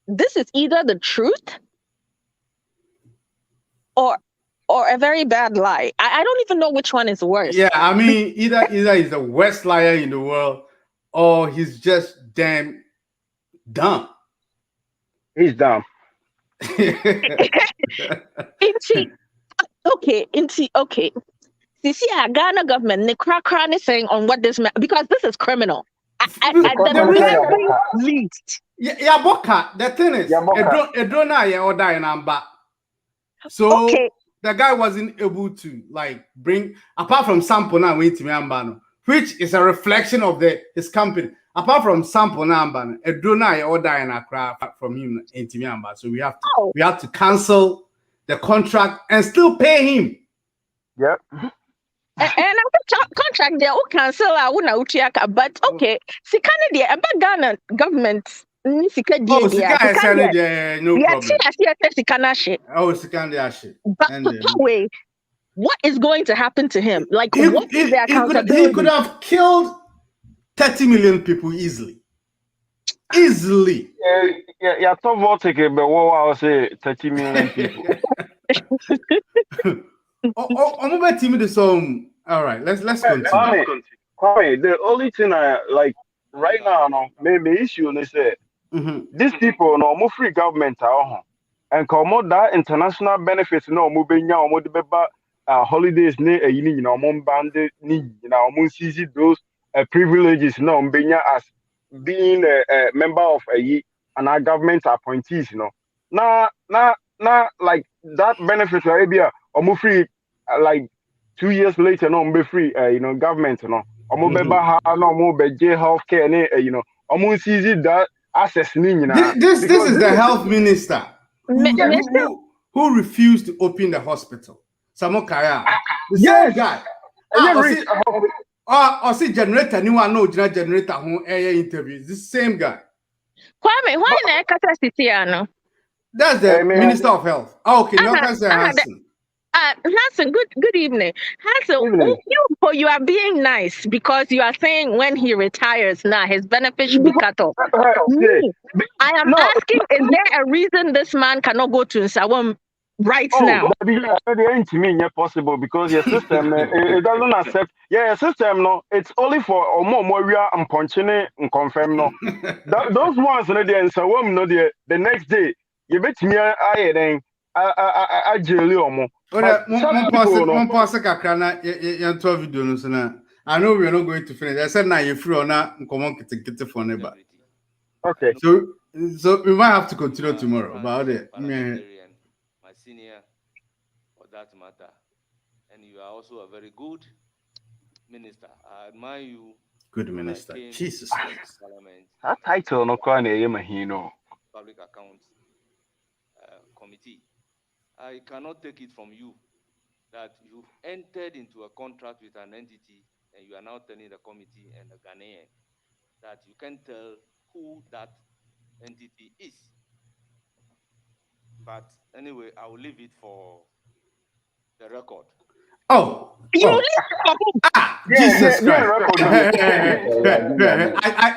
this is either the truth or a very bad lie. I don't even know which one is worse. Yeah, I mean, either he's the worst liar in the world or he's just damn dumb. He's dumb. Okay. See, Ghana government, the crack saying on what this because this is criminal. The least. Yeah, Boka. The thing is, a drone order in Amba. So the guy wasn't able to bring apart from sample now wait me which is a reflection of his company. Apart from sample number, a drone order in Accra from him in Timiamba. So we have to cancel the contract and still pay him. Yep. And I'm contract there, cancel. I wouldn't but okay. See, Canada, about Ghana government. No problem. But wait, what is going to happen to him? Like, what is the accountability? He could have killed 30 million people easily. Easily. Yeah, top vote, but what I say 30 million people. All right, let's continue. Kwame, the only thing I like right now, no, maybe issue is that these people no more free government and come that international benefits no more be nya more the holidays ne you know more band ni you know more seize those privileges no be nya as being a member of an our government appointees you know now like that benefit area or more free like 2 years later no be free you know government no more be no more be healthcare ne you know more seize that access this is the health minister who refused to open the hospital. Samokaya, the same guy. Or see generator, anyone know generator who air interviews. The same guy. Kwame, why not Kata Sitiano? That's the Minister of Health. Okay, no Hansen. Hassan, good evening. Hassan, Evening. you are being nice because you are saying when he retires now, his benefits should be cut off. Okay. I am No. asking, is there a reason this man cannot go to Nsawam right now? That ain't to me possible because your system it doesn't accept. Yeah, your system no, it's only for more we are punching and confirm no. Those ones no there so no the next day you bet me I then I jail you more. One pass kakra na your 12 video no so na. I know we are not going to finish. I said now you free or not come kete for neighbor. Okay. So we might have to continue tomorrow about it. My senior, for that matter, and you are also a very good minister. I admire you. Good minister. Jesus. Parliament. That title no kwa na mahino. Public Accounts Committee. I cannot take it from you that you've entered into a contract with an entity and you are now telling the committee and the Ghanaian that you can tell who that entity is. But anyway, I will leave it for the record. Jesus Christ.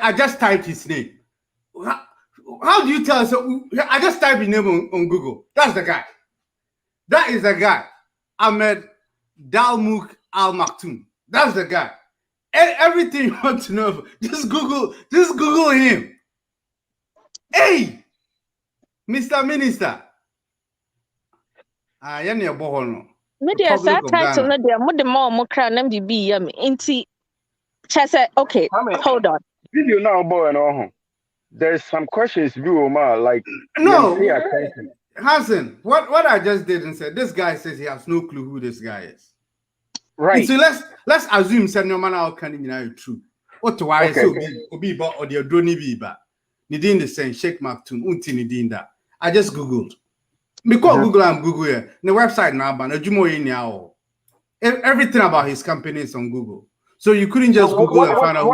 I just typed his name. How do you tell us? I just typed his name on Google. That's the guy. That is the guy. Ahmed Dalmouk Al Maktoum. That's the guy. Everything you want to know, just Google him. Hey, Mr. Minister. You're bohol. Media title no dey mo de mo kra na bibi yam inti chese okay hold on Video now boy no there's some questions you like no Hassan, what I just did and said this guy says he has no clue who this guy is, right? So let's assume said no man how can you know true what why so obi ba or the drone bi ba ni din the same Sheikh Maktoum unti ni din that I just googled. Because Google and Google here, the website now, but everything about his company is on Google. So you couldn't just Google and find out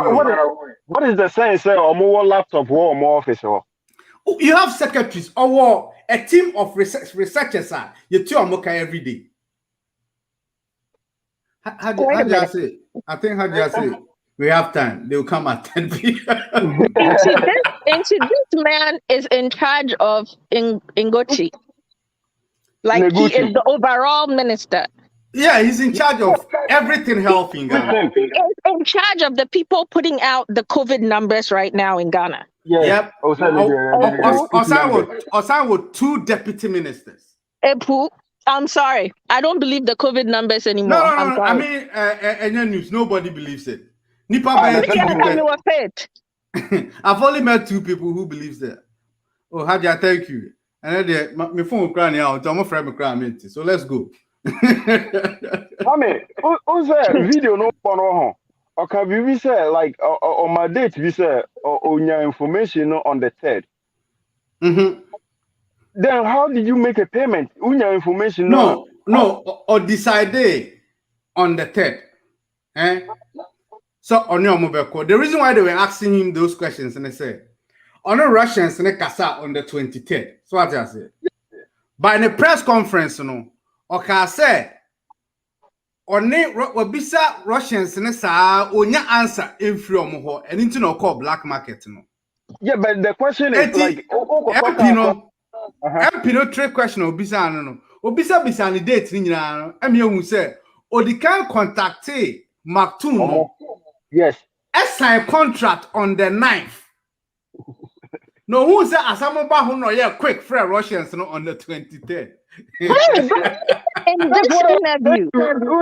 what is the sense or more laptop or more office or you have secretaries or a team of researchers you two are mocha every day. How do I say? I think how do I say? We have time. They will come at 10 p.m. and this man is in charge of Ngochi. Like he is the overall minister. Yeah, he's in charge of everything health in Ghana. He's in charge of the people putting out the COVID numbers right now in Ghana. Yep. Osai with 2 deputy ministers. I'm sorry. I don't believe the COVID numbers anymore. No. I mean, any news, nobody believes it. I've only met 2 people who believes that. Oh, Hadia, thank you. And then my phone crying out. I'm afraid of crying. So let's go. I mean, who's that video no one or can we say like on my date we say on your information on the 3rd. Then how did you make a payment? On your information no or decide on the 3rd. So on your mobile call. The reason why they were asking him those questions and they said on the Russians and Kasa on the 23rd. So what I said. By the press conference, okay, said on bisa Russians and sa onya answer in from ho and into no call black market. Yeah, but the question is like MP no trade question obisa no. Obisa ni date ni nyina no. Emi ehun say odi kan contact Maktoum. Yes. Sign contract on the 9th. No, who said Asamoba who no yeah quick for Russians no on the 23rd. Who's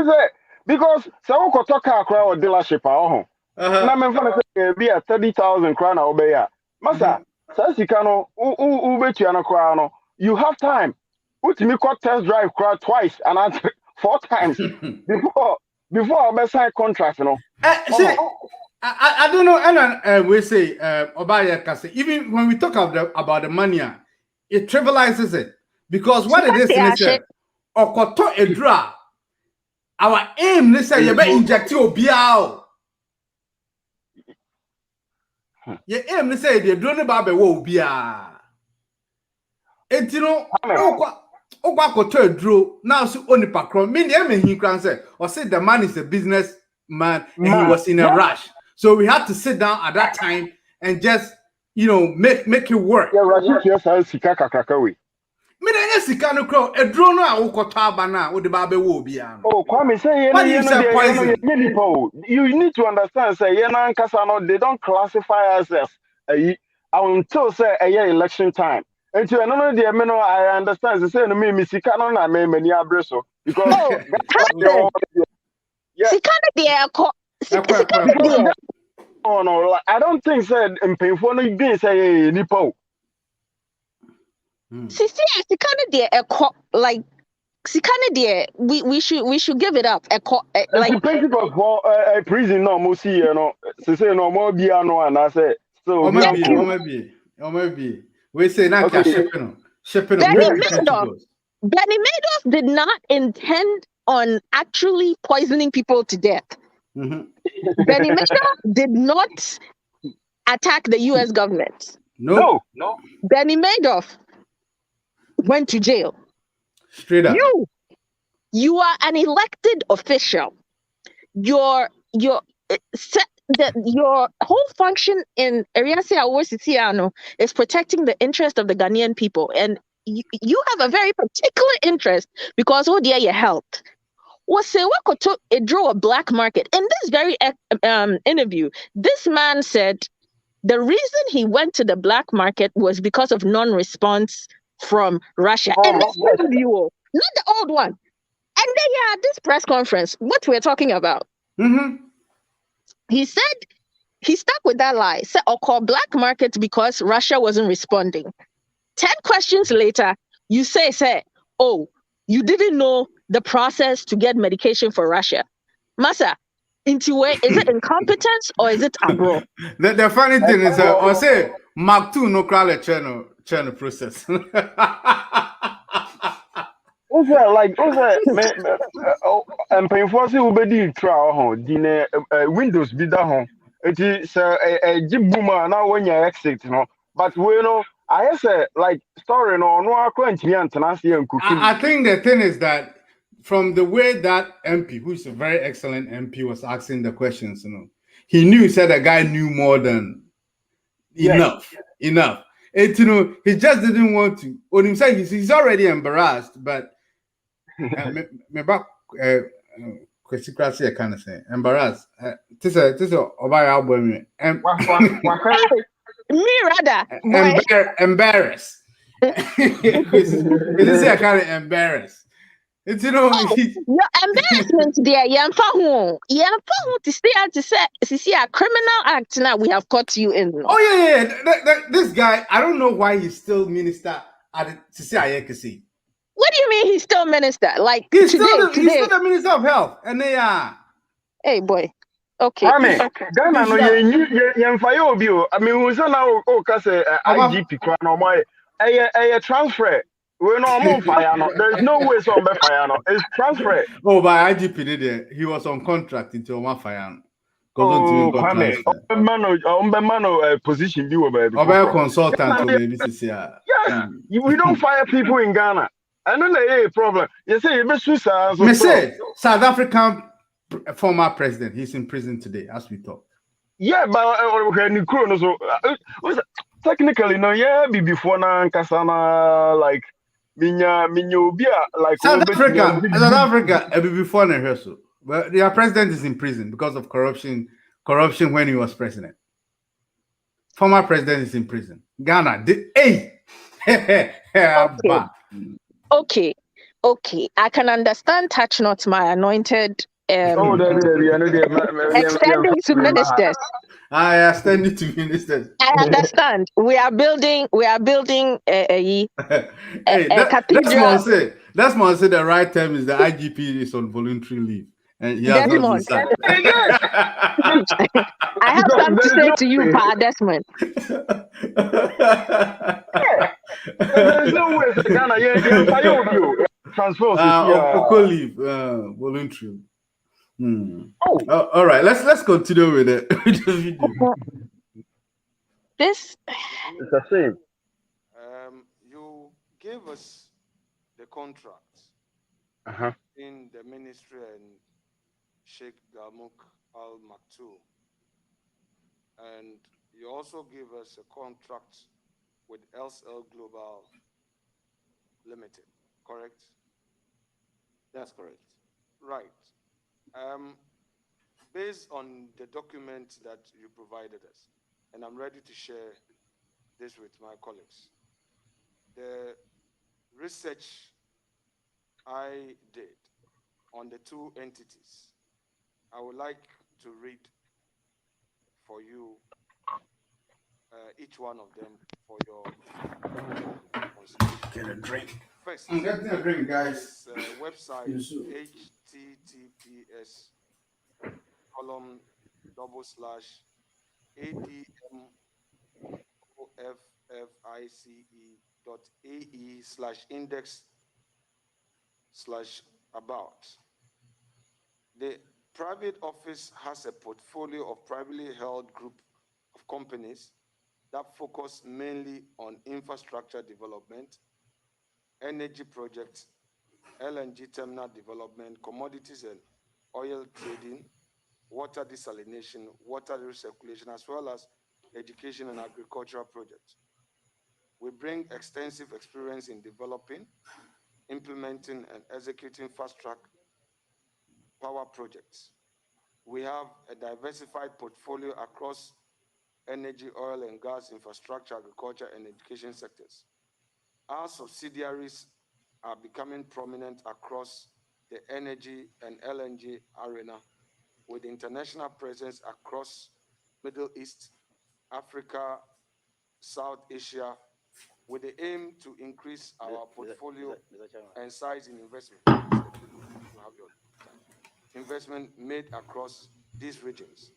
that? Because someone could talk a crowd or dealership. Now I'm going to be a 30,000 crown over here. Masa, says you can bet you an crown. You have time. Put me got test drive crowd twice and 4 times before I sign contract. I don't know, and we say Obaya Kase, even when we talk about the money, it trivializes it. Because what it is Okoto Edra, our aim, let's say, you better inject your biao. Your aim, let's say, you're doing about the wo bia. And you know, Obakoto draw now so only pakron. Me the he can say or say the man is a business man and he was in a rush. So we had to sit down at that time and just make it work. Yeah, rush yes sika kakrakawe. Me the sika no crow a draw no awokoto aba na wo de ba be wo bia no. Oh, Kwame say you need to understand say they don't classify us as until say election time. And to another day, I understand. They say no me sika no na me many abreso because oh no, I don't think said in painful no be say nipo. Like we should give it up. Like the principle for a prison no mo see say no more be no and I say so maybe we say now shipping Benny Madoff did not intend on actually poisoning people to death. Benny Madoff did not attack the US government. No. Benny Madoff went to jail. Straight up. You are an elected official. Your whole function in Ariasi Awositiano is protecting the interest of the Ghanaian people, and you have a very particular interest because your health. It drew a black market. In this very interview, this man said the reason he went to the black market was because of non-response from Russia. And this interview, not the old one. And then this press conference, what we're talking about. He said he stuck with that lie. Said call black market because Russia wasn't responding. 10 questions later, you say, oh, you didn't know the process to get medication for Russia. Masa, is it incompetence or is it abroad? The funny thing is, I say Mark II no crowd channel process. And painful will be trial dinner Windows be that it is a jib boomer now when you exit, but we know I say story no I think the thing is that from the way that MP, who is a very excellent MP, was asking the questions, he knew, he said the guy knew more than enough. And he just didn't want to. On himself, he's already embarrassed, but I kind of say embarrassed. This is Obaya album. Me rather embarrassed. This is a kind of embarrassed. It's your embarrassment there. To stay out to see a criminal act now we have caught you in. Oh yeah. This guy, I don't know why he's still minister at CCIEKC. What do you mean he's still minister? Like he's still the minister of health, and they are. Hey boy. Okay. I mean, Ghana no you fayo bio. I mean, we say now IGP kwa no my a transfer. We no more fire no. There is no way so be fire no. It's transfer. Oh, by IGP did it. He was on contract until one fire. Position be baby. Consultant maybe yes, we don't fire people in Ghana. I know the problem. You say you be suicide. Me say South African former president, he's in prison today as we talk. Yeah, but technically no, yeah, before na kasana like minya ubia like South Africa before na rehearsal. But their president is in prison because of corruption when he was president. Former president is in prison. Ghana Okay. I can understand touch not my anointed extending to ministers. I extended to ministers. I understand. We are building a cathedral. That's more say the right term is the IGP is on voluntary leave. And he has not decided. I have something to say to you, Pa Desmond. There's no way Ghana transfer leave voluntary. All right, let's continue with it. This it's the same. You gave us the contract Uh-huh. in the ministry and Sheikh Damuk Al Maktoum. And you also give us a contract with LSL Global Limited, correct? That's correct. Right. Based on the document that you provided us, and I'm ready to share this with my colleagues, the research I did on the two entities, I would like to read for you each one of them for your Get a drink. First, I'm getting a drink, guys. this website, https://admoffice.ae/index/about. The private office has a portfolio of privately held group of companies that focus mainly on infrastructure development, energy projects, LNG terminal development, commodities and oil trading, water desalination, water recirculation, as well as education and agricultural projects. We bring extensive experience in developing, implementing, and executing fast-track power projects. We have a diversified portfolio across energy, oil and gas, infrastructure, agriculture, and education sectors. Our subsidiaries are becoming prominent across the energy and LNG arena, with international presence across Middle East, Africa, South Asia, with the aim to increase our portfolio and size in investment. Investment made across these regions.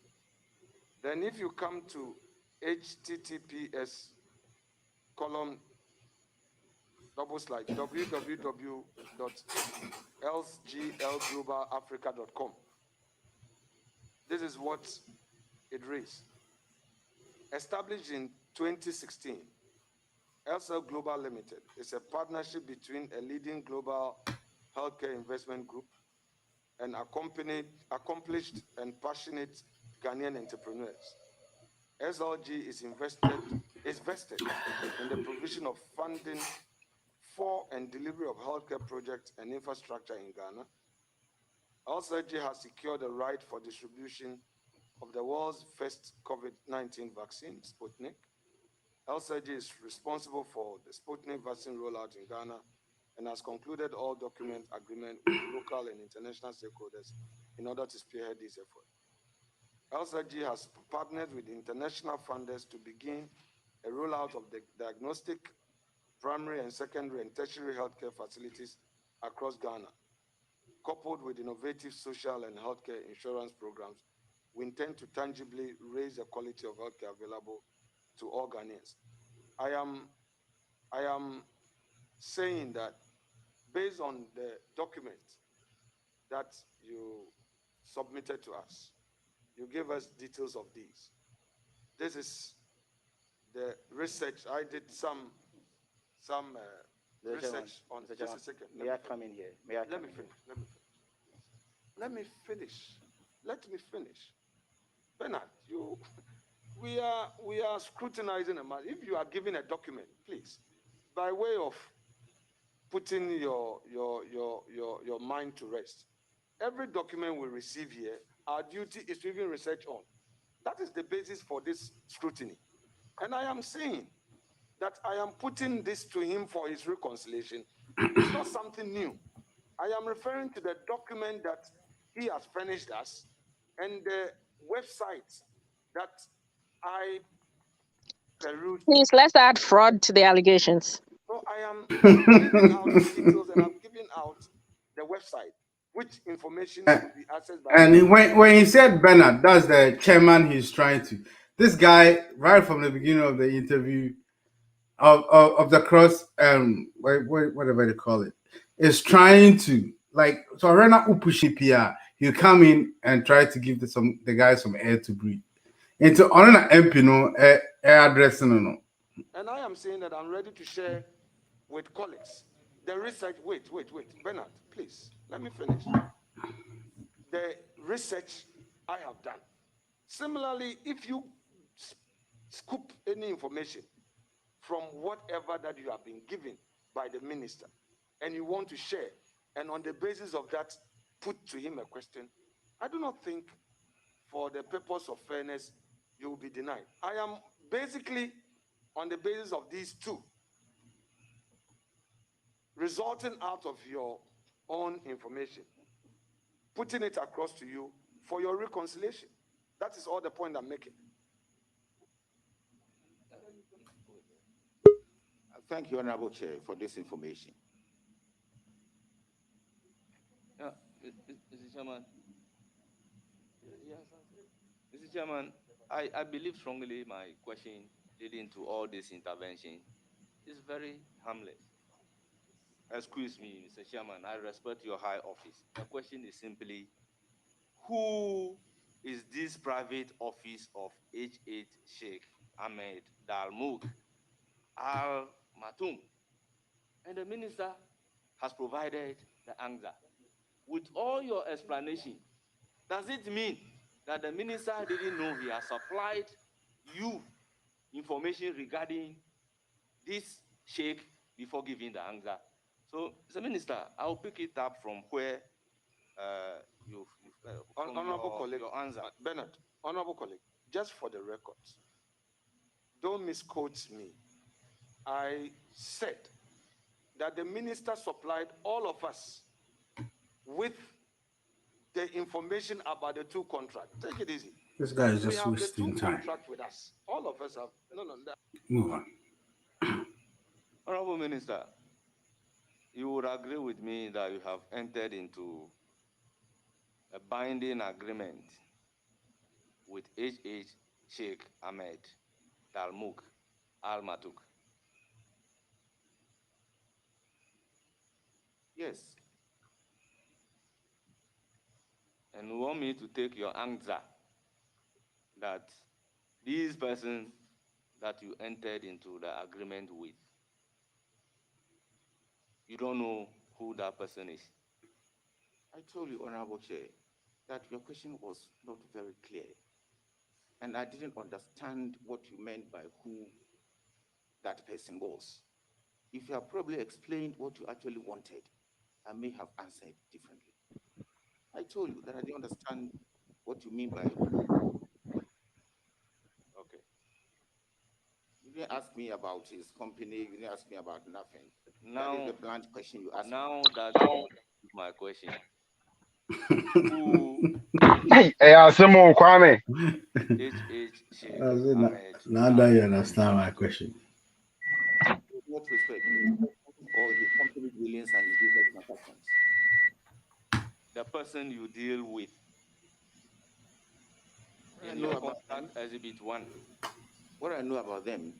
Then if you come to https://www.lsglglobalafrica.com. This is what it reads. Established in 2016, LSL Global Limited is a partnership between a leading global healthcare investment group and accomplished and passionate Ghanaian entrepreneurs. SLG is vested in the provision of funding for and delivery of healthcare projects and infrastructure in Ghana. SLG has secured the right for distribution of the world's first COVID-19 vaccine, Sputnik. LSLG is responsible for the Sputnik vaccine rollout in Ghana and has concluded all document agreement with local and international stakeholders in order to spearhead this effort. LSLG has partnered with international funders to begin a rollout of the diagnostic, primary and secondary and tertiary healthcare facilities across Ghana. Coupled with innovative social and healthcare insurance programs, we intend to tangibly raise the quality of healthcare available to all Ghanaians. I am saying that based on the document that you submitted to us, you gave us details of these. This is the research. I did some research on. Just a second. May I come in here? Let me finish. Let me finish. Bernard, we are scrutinizing a matter. If you are giving a document, please, by way of putting your mind to rest, every document we receive here, our duty is to even research on. That is the basis for this scrutiny. And I am saying that I am putting this to him for his reconciliation. It's not something new. I am referring to the document that he has furnished us and the website that I perused. Please, let's add fraud to the allegations. So I am giving out the details and I'm giving out the website, which information will be accessed by. And when he said Bernard, that's the chairman he's trying to. This guy, right from the beginning of the interview, of the cross, whatever they call it, is trying to, like, so Rena Upushi PR, he'll come in and try to give the guy some air to breathe. Into on an MP, air addressing, no. And I am saying that I'm ready to share with colleagues the research, wait, Bernard, please, let me finish. The research I have done. Similarly, if you scoop any information from whatever that you have been given by the minister and you want to share, and on the basis of that, put to him a question, I do not think for the purpose of fairness, you will be denied. I am basically on the basis of these two, resulting out of your own information, putting it across to you for your reconciliation. That is all the point I'm making. Thank you, Honorable Chair, for this information. Mr. Chairman. Mr. Chairman, I believe strongly my question leading to all this intervention is very harmless. Excuse me, Mr. Chairman, I respect your high office. The question is simply, who is this private office of H.H. Sheikh Ahmed Dalmouk Al Maktoum? And the minister has provided the answer. With all your explanation, does it mean that the minister didn't know he has supplied you information regarding this sheikh before giving the answer? So, Mr. Minister, I'll pick it up from where Honorable colleague, your answer. Bernard, honorable colleague, just for the records, don't misquote me. I said that the minister supplied all of us with the information about the two contracts. Take it easy. This guy is We just have the wasting two time. contracts with us. All of us have. No. Move on. Honorable Minister, you would agree with me that you have entered into a binding agreement with H.H. Sheikh Ahmed Dalmouk Al Maktoum. Yes. And you want me to take your answer that these persons that you entered into the agreement with, you don't know who that person is? I told you, Honorable Chair, that your question was not very clear. And I didn't understand what you meant by who that person was. If you have probably explained what you actually wanted, I may have answered differently. I told you that I didn't understand what you mean by who. Okay. You didn't ask me about his company, you didn't ask me about nothing. Now, that is the blunt question you asked now me. that is my question. Who Hey, Asemo Kwame. H.H. Sheikh Now Ahmed that you understand my question. With what respect, or his company dealings and his business transactions. the person you deal with What I in know your about them, contract exhibit 1. what I know about them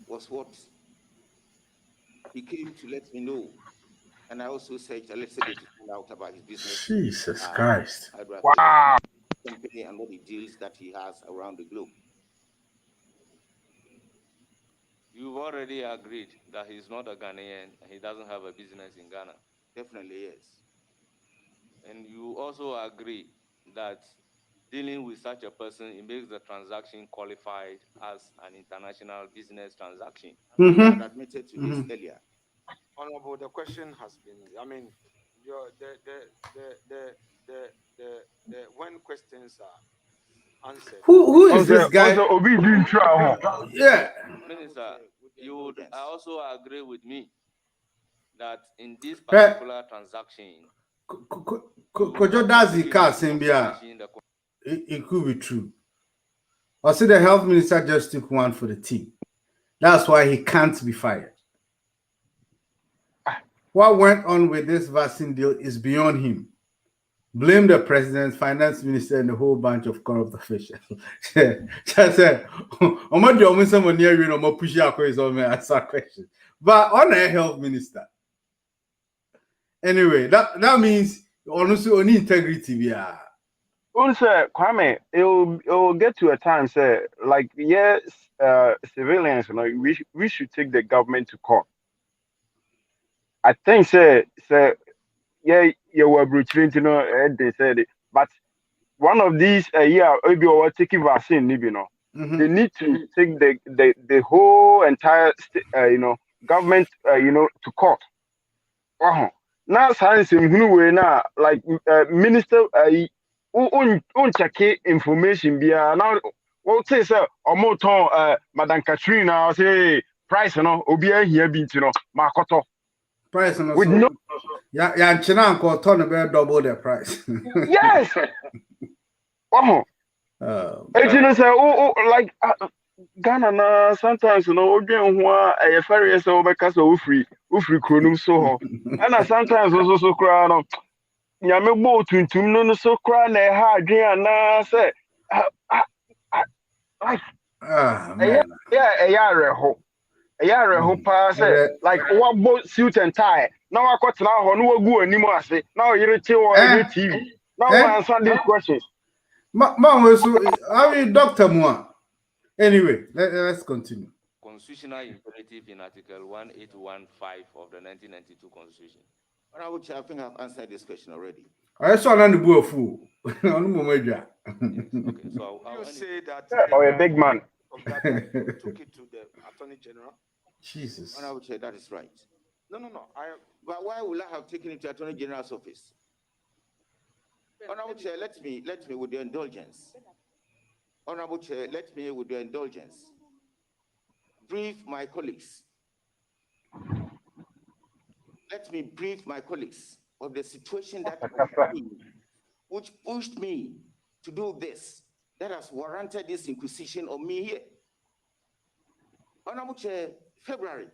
was what he came to let me know. And I also searched a little bit to find out about his business. Jesus Christ. Wow. Company and what the deals that he has around the globe. You've already agreed that he's not a Ghanaian and he doesn't have a business in Ghana. Definitely, yes. And you also agree that dealing with such a person, it makes the transaction qualified as an international business transaction. I had admitted to this earlier. Honorable, the question has been, I mean, when questions are answered. Who is this guy? Yeah. Minister, I also agree with me that in this particular transaction, Kojo Dazi Simbia, it could be true. I see the health minister just took one for the team. That's why he can't be fired. What went on with this vaccine deal is beyond him. Blame the president, finance minister, and a whole bunch of corrupt officials. Just said, I'm not doing someone near you, I'm not pushing out questions. But on a health minister. Anyway, that means honestly only integrity. Yeah. Also, Kwame, it will get to a time, say, like, yes, civilians, we should take the government to court. I think say yeah you were breaching you know they said it. But one of these yeah maybe or taking vaccine you know they need to take the whole entire you know government you know to court. Now science in na like minister on check information bia now what say sir omoton Madam Katrina say price no obi ahia bi nti no makoto price no with so no ya nchina anko ton be double the price. yes and you know say like Ghana na sometimes you know odwen ho a e ferry say obeka so free kronum so ho and sometimes so kra no nyame bo tuntum no so kra na e ha adwen ana say like man yeah reho pa say like what both suit and tie now I got now ho no wagu anim ase now you reach on TV now answer these questions man we so how you doctor mo anyway let's continue. Constitutional imperative in Article 1815 of the 1992 Constitution. But I think I've answered this question already. I saw on the book fool. Okay, so you say that a big man took it to the Attorney General. Jesus. And I would say that is right. No. But why would I have taken it to Attorney General's office? Honorable Chair, let me with your indulgence. Honorable Chair, let me with your indulgence brief my colleagues. Let me brief my colleagues of the situation that which pushed me to do this, that has warranted this inquisition on me here. Honorable Chair, February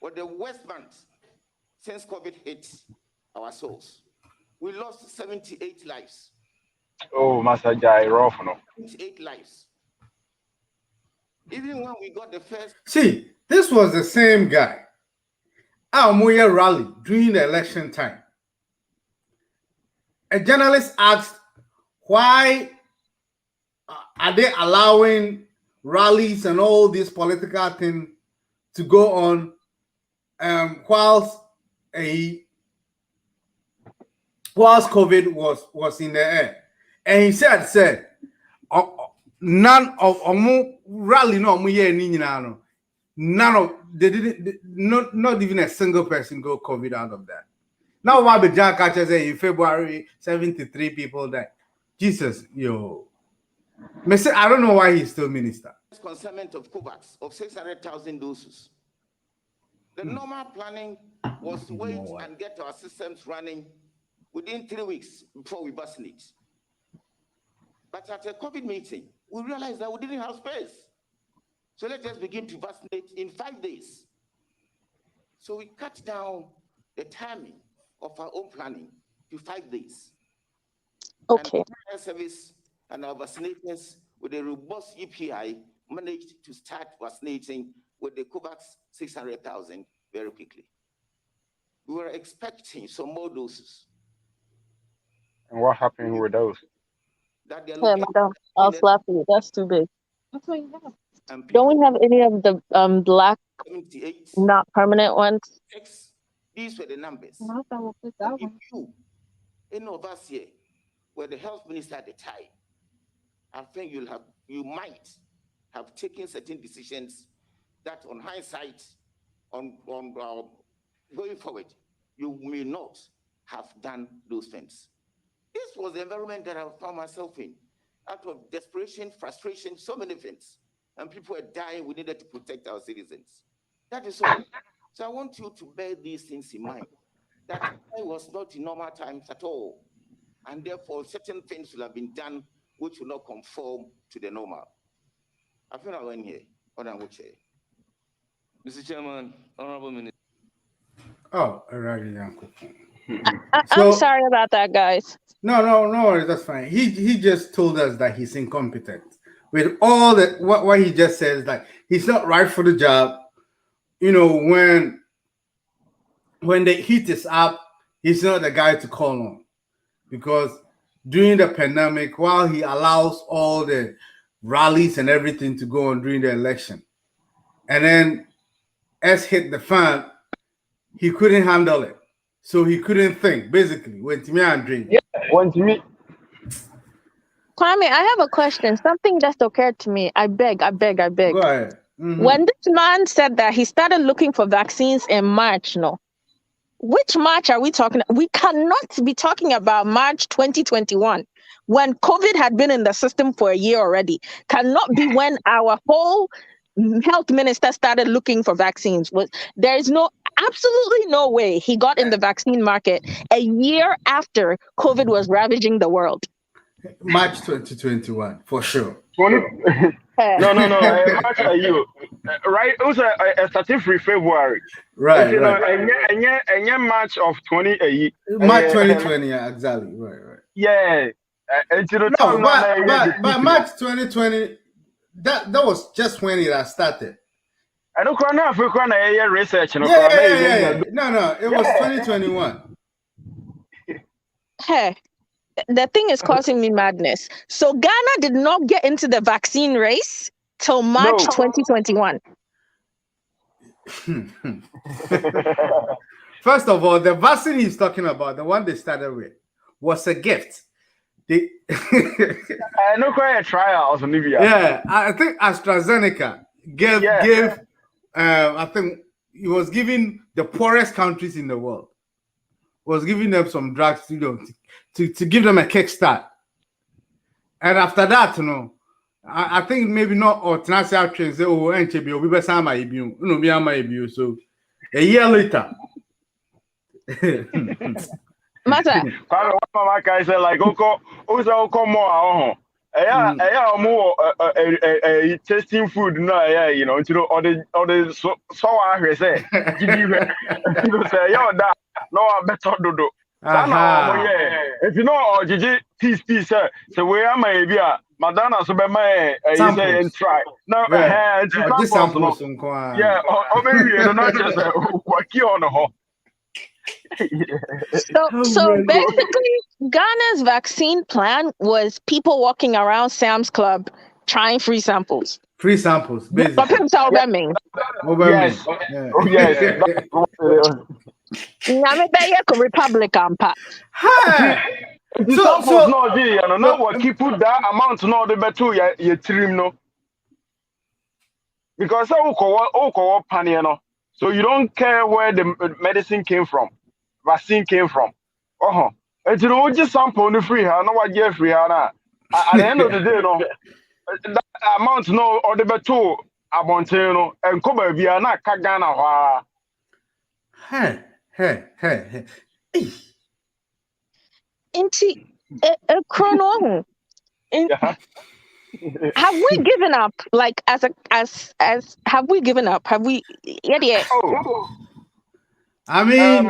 was the worst month since COVID hit our souls. We lost 78 lives. Oh, Master Jai, rough no. 78 lives. Even when we got the first. See, this was the same guy. Our Moya rally during the election time. A journalist asked, why are they allowing rallies and all this political thing to go on whilst COVID was in the air? And he said, none of rally no none of they didn't not even a single person got COVID out of that. Now why the John Catcher say in February 73 people died. Jesus, yo. I don't know why he's still minister. Consignment of COVAX of 600,000 doses. The normal planning was to wait and get our systems running within 3 weeks before we vaccinate. But at a COVID meeting, we realized that we didn't have space. So let's just begin to vaccinate in 5 days. So we cut down the timing of our own planning to 5 days. Okay. And the service and our vaccinators with a robust EPI managed to start vaccinating with the COVAX 600,000 very quickly. We were expecting some more doses. And what happened with those? That they're Yeah, looking madam, I'll slap you. That's too big. That's what you have. Don't we have any of the black, 78, not permanent ones? these were the numbers. No, If you, any of us here, were the health minister at the time, I think you might have taken certain decisions that, on hindsight, on going forward, you may not have done those things. This was the environment that I found myself in, out of desperation, frustration, so many things, and people were dying. We needed to protect our citizens. That is all. So I want you to bear these things in mind. That it was not in normal times at all, and therefore certain things will have been done which will not conform to the normal. I feel I went here. Honorable Chair. Mr. Chairman, Honorable Minister. Oh, alright, Uncle. I'm sorry about that, guys. No, that's fine. He just told us that he's incompetent. With all that, what he just says, like he's not right for the job. You know, when the heat is up, he's not the guy to call on, because during the pandemic, while he allows all the rallies and everything to go on during the election, and then as hit the fan, he couldn't handle it. So he couldn't think, basically, when to me and drink. Yeah, when to me. Kwame, I have a question. Something just occurred to me. I beg. Go ahead. When this man said that he started looking for vaccines in March, no? Which March are we talking? We cannot be talking about March 2021 when COVID had been in the system for a year already. Cannot be when our whole health minister started looking for vaccines. There is absolutely no way he got in the vaccine market a year after COVID was ravaging the world. March 2021, for sure. No. March you right? It was a starting free February. Right. And March of 20. March 2020, yeah, exactly. Right. Yeah. But March 2020, that was just when it had started. I don't know if we're research. Yeah. No, it was 2021. Hey. The thing is causing me madness. So Ghana did not get into the vaccine race till March 2021. First of all, the vaccine he's talking about, the one they started with, was a gift. I know quite a trial. Yeah, I think AstraZeneca gave. I think it was giving the poorest countries in the world. Was giving them some drugs to give them a kickstart. And after that, I think maybe not international trains say, oh, NCB will be some my so a year later. Matter. Mama guy said like Oko more. More tasting food now, all the so I say say yo that no better do. If you know Gigi T sir, so where am I be Madonna so be my say try. No this samples yeah, or maybe not just work on the whole. So basically, Ghana's vaccine plan was people walking around Sam's Club trying free samples. Free samples, basically. Yes. Republican pa. So no what keep put that amount no the better you trim no. Because so you don't care where the medicine came from, vaccine came from. It's just sample the free no what get free at the end of the day that amount no or the better abontino and cover via na kagana. Hey. Inti chrono. Have we given up? Like as have we given up? Have we? Yeah. I mean,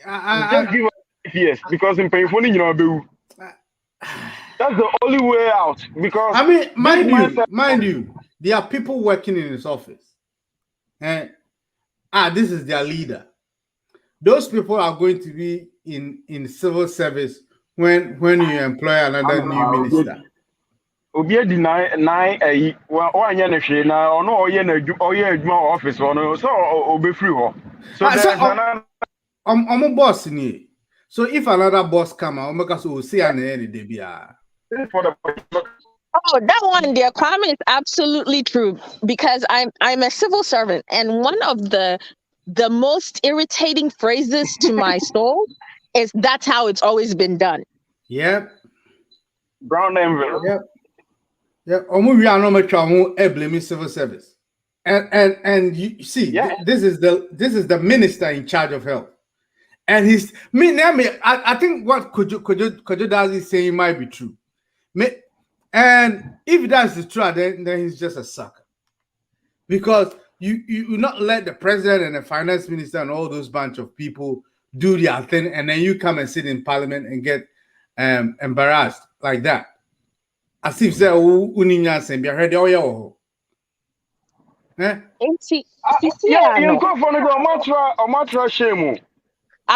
I just give up yes because in painful that's the only way out. Because I mean, mind you, there are people working in his office, and this is their leader. Those people are going to be in civil service when you employ another new minister. Obi deny office so obi free ho. So I'm a boss in here. So if another boss come out, make us say an end debia. Oh, that one there, Kwame, is absolutely true because I'm a civil servant, and one of the most irritating phrases to my soul is that's how it's always been done. Yep. Brown envelope. Yep. We are not blaming civil service, and you see, this is the minister in charge of health, and I think what Kojo is saying might be true, and if that's the truth, then he's just a sucker, because you not let the president and the finance minister and all those bunch of people do their thing, and then you come and sit in parliament and get embarrassed like that. As if say uninya say be ready oyo. I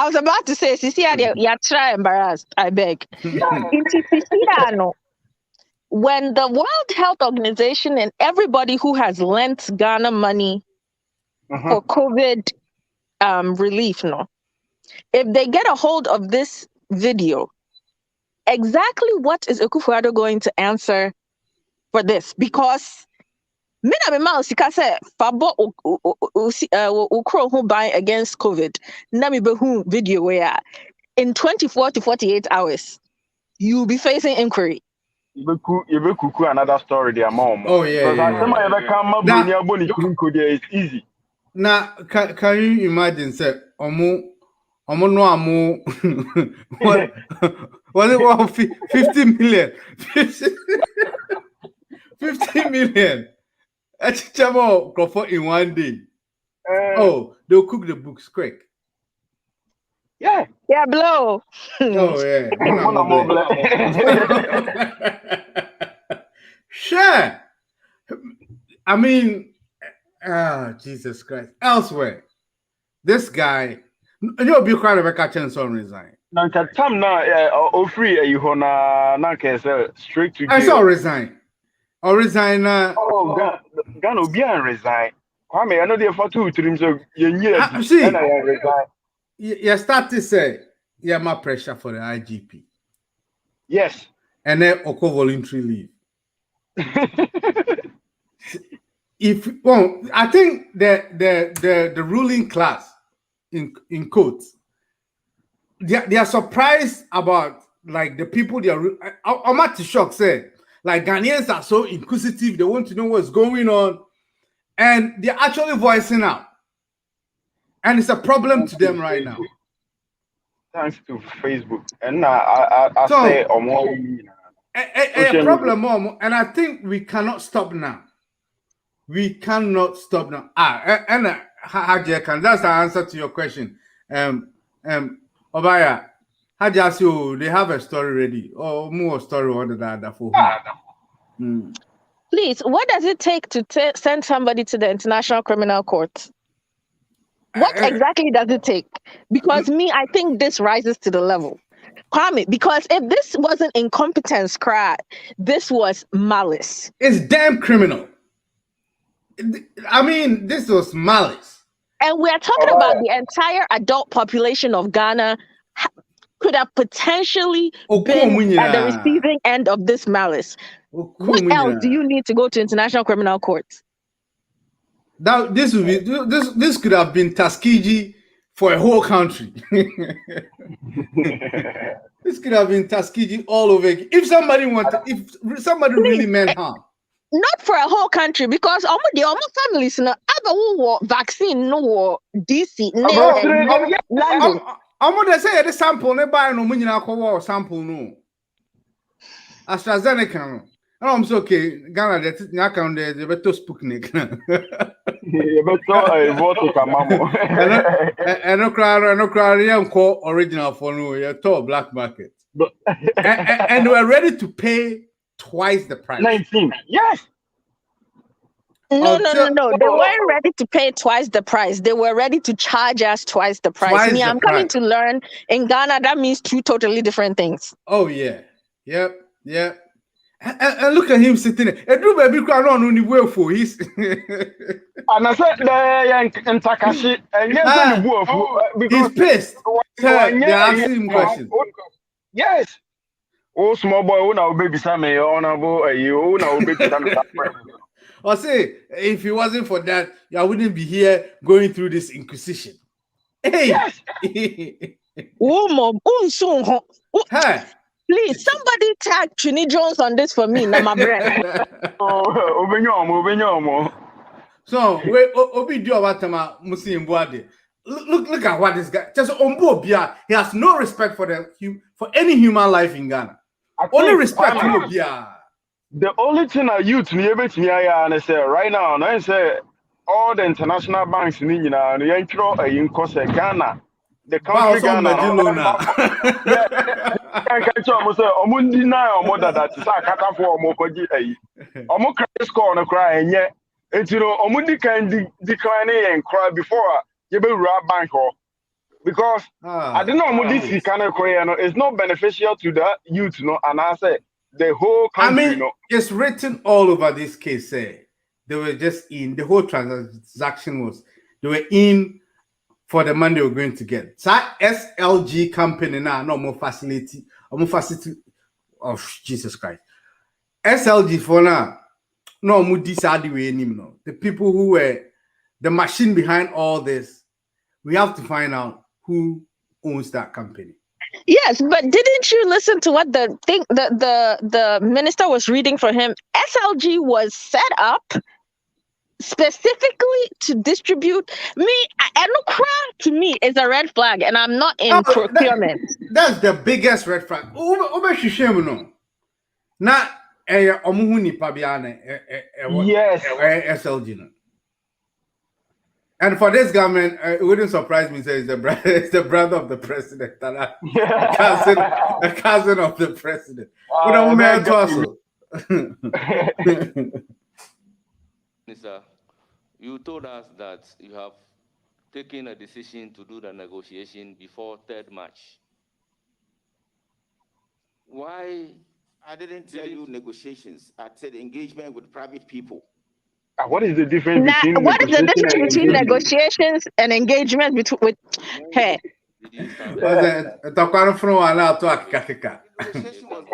was about to say Sisi you try embarrassed, I beg. When the World Health Organization and everybody who has lent Ghana money for COVID relief, no. If they get a hold of this video, exactly what is Akufo-Addo going to answer for this? Because Mina me ma sika say fabo ukro who buy against COVID. Na me be who video where in 24 to 48 hours you'll be facing inquiry. You be kuku another story there, mom. Oh yeah. Because I tell my ever come up when you're born it's easy. Now can you imagine say omo no amo what was it 50 million 50 million Chamo in one day. Oh, they'll cook the books quick. Yeah. Yeah, blow. Oh, yeah. Sure. I mean, Jesus Christ. Elsewhere, this guy, you'll be crying about catching some resign. Nanka Tam na free you hona nanka straight to jail. I saw resign. Or resign. Oh, Gano be and resign. Kwame, I know they for 2 3 so you see, and I resign. You start to say, yeah, my pressure for the IGP. Yes. And then Oko voluntary leave. I think the ruling class in quotes, they are surprised about like the people they are. I'm at the shock say like Ghanaians are so inquisitive, they want to know what's going on, and they're actually voicing out. And it's a problem to them right now. Thanks to Facebook. And I say a problem, and I think we cannot stop now. We cannot stop now. And that's the answer to your question. Obaya, Hajasu, they have a story ready. Or more story on that for who? Please, what does it take to send somebody to the International Criminal Court? What exactly does it take? Because I think this rises to the level. Kwame, because if this wasn't incompetence, this was malice. It's damn criminal. I mean, this was malice. And we are talking about the entire adult population of Ghana could have potentially been at the receiving end of this malice. What else do you need to go to International Criminal Court? This could have been Tuskegee for a whole country. This could have been Tuskegee all over. If somebody really meant harm. Not for a whole country, because almost families no have vaccine no DC London. They say the sample ne buy no money sample no. AstraZeneca no. I'm so okay. Ghana that na account the better Sputnik. No cry original for no you talk black market. And we're ready to pay twice the price. 19. Yes. No. They weren't ready to pay twice the price. They were ready to charge us twice the price. I'm coming to learn in Ghana that means 2 totally different things. Oh yeah. Yep. And look at him sitting there. And do baby cry on the way for his. And I said and Takashi and he's pissed. They're asking him questions. Yes. Oh, small boy, oh now baby Sammy, honorable you now baby Sammy. Or say, if it wasn't for that, I wouldn't be here going through this inquisition. Hey, yes. Hey. Please, somebody tag Trini Jones on this for me, my brother. So, we Obi do about Tama Muslim Boade. Look at what this guy just on board. He has no respect for any human life in Ghana. Only respect for Bia. The only thing I youth me able to and say right now, I say all the international banks in Ghana, in Ghana. The country Ghana. And decline and cry before you be rob bank because I don't know this kind of career it's not beneficial to the youth, and I say the whole country. I mean, it's written all over this case. They were just in the whole transaction was they were in for the money we're going to get. So SLG company now, no more facility. Oh, Jesus Christ. SLG for now, no more decide way anymore. The people who were the machine behind all this, we have to find out who owns that company. Yes, but didn't you listen to what the minister was reading for him? SLG was set up specifically to distribute to me is a red flag, and I'm not in procurement. That's the biggest red flag. Not yes, SLG. And for this government, it wouldn't surprise me to say it's the brother of the president, a cousin of the president. Minister, you told us that you have taken a decision to do the negotiation before 3rd March. Why? I didn't tell you negotiations. I said engagement with private people. What is the difference between negotiations and engagement with hey? Negotiation was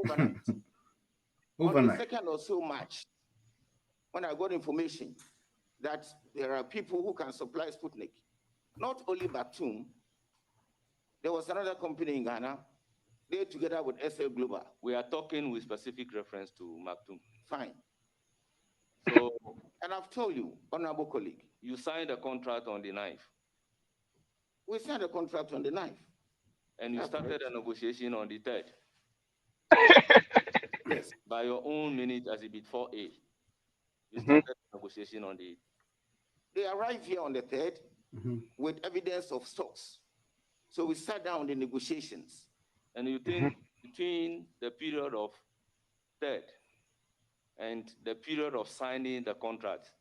done overnight. On the 2nd or so March, when I got information that there are people who can supply Sputnik, not only Batum, there was another company in Ghana. They together with SL Global. We are talking with specific reference to Maktoum. Fine. So, and I've told you, honorable colleague, you signed a contract on the 9th. We signed a contract on the 9th. And you started a negotiation on the 3rd. Yes. By your own minute as Exhibit 4A. You started a negotiation on the 8th. They arrived here on the 3rd with evidence of stocks. So we sat down in the negotiations. And you think between the period of 3rd and the period of signing the contract,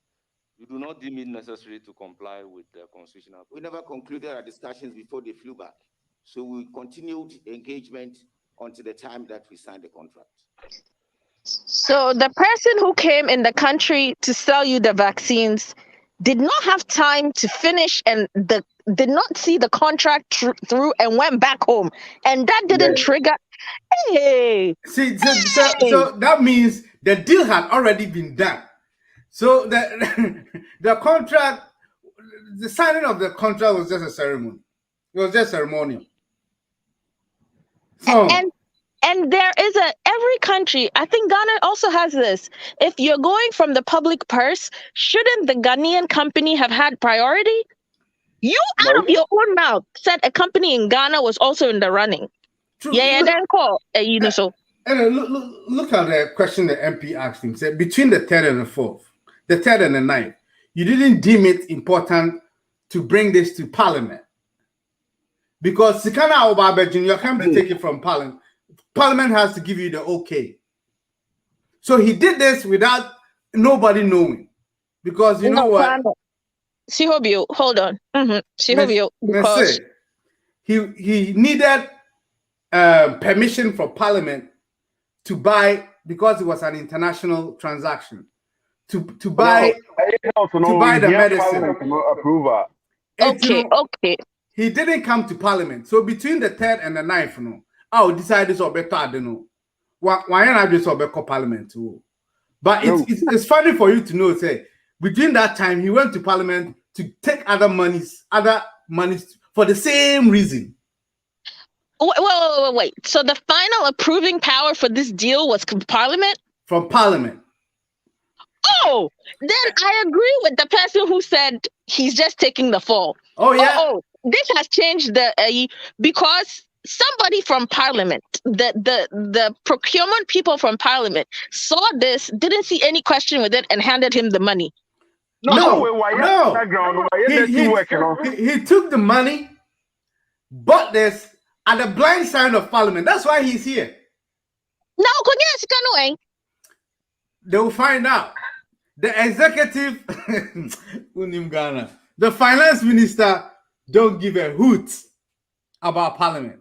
you do not deem it necessary to comply with the constitutional. We never concluded our discussions before they flew back. So we continued engagement until the time that we signed the contract. So the person who came in the country to sell you the vaccines did not have time to finish and did not see the contract through and went back home. And that didn't trigger. Hey. So that means the deal had already been done. So the contract, the signing of the contract was just a ceremony. It was just ceremonial. So and there is every country, I think Ghana also has this. If you're going from the public purse, shouldn't the Ghanaian company have had priority? You out of your own mouth said a company in Ghana was also in the running. True. Then call so. And look at the question the MP asked him. Said between the 3rd and the 4th, the 3rd and the 9th, you didn't deem it important to bring this to Parliament. Because Sikana Obabejin, you can't take it from Parliament. Parliament has to give you the okay. So he did this without nobody knowing. Because you know what? Sihobio, hold on. Sihobio, because he needed permission from Parliament to buy, because it was an international transaction, to buy the medicine. Okay. He didn't come to Parliament. So between the 3rd and the 9th, I will decide this or better. I don't know. Why not just or better Parliament too? But it's funny for you to know, say, between that time, he went to Parliament to take other monies for the same reason. Wait. So the final approving power for this deal was Parliament? From Parliament. Oh, then I agree with the person who said he's just taking the fall. Oh, yeah. Oh, this has changed because somebody from Parliament, the procurement people from Parliament saw this, didn't see any question with it, and handed him the money. No. He took the money, bought this at the blind side of Parliament. That's why he's here. No, they will find out. The executive, the finance minister don't give a hoot about Parliament.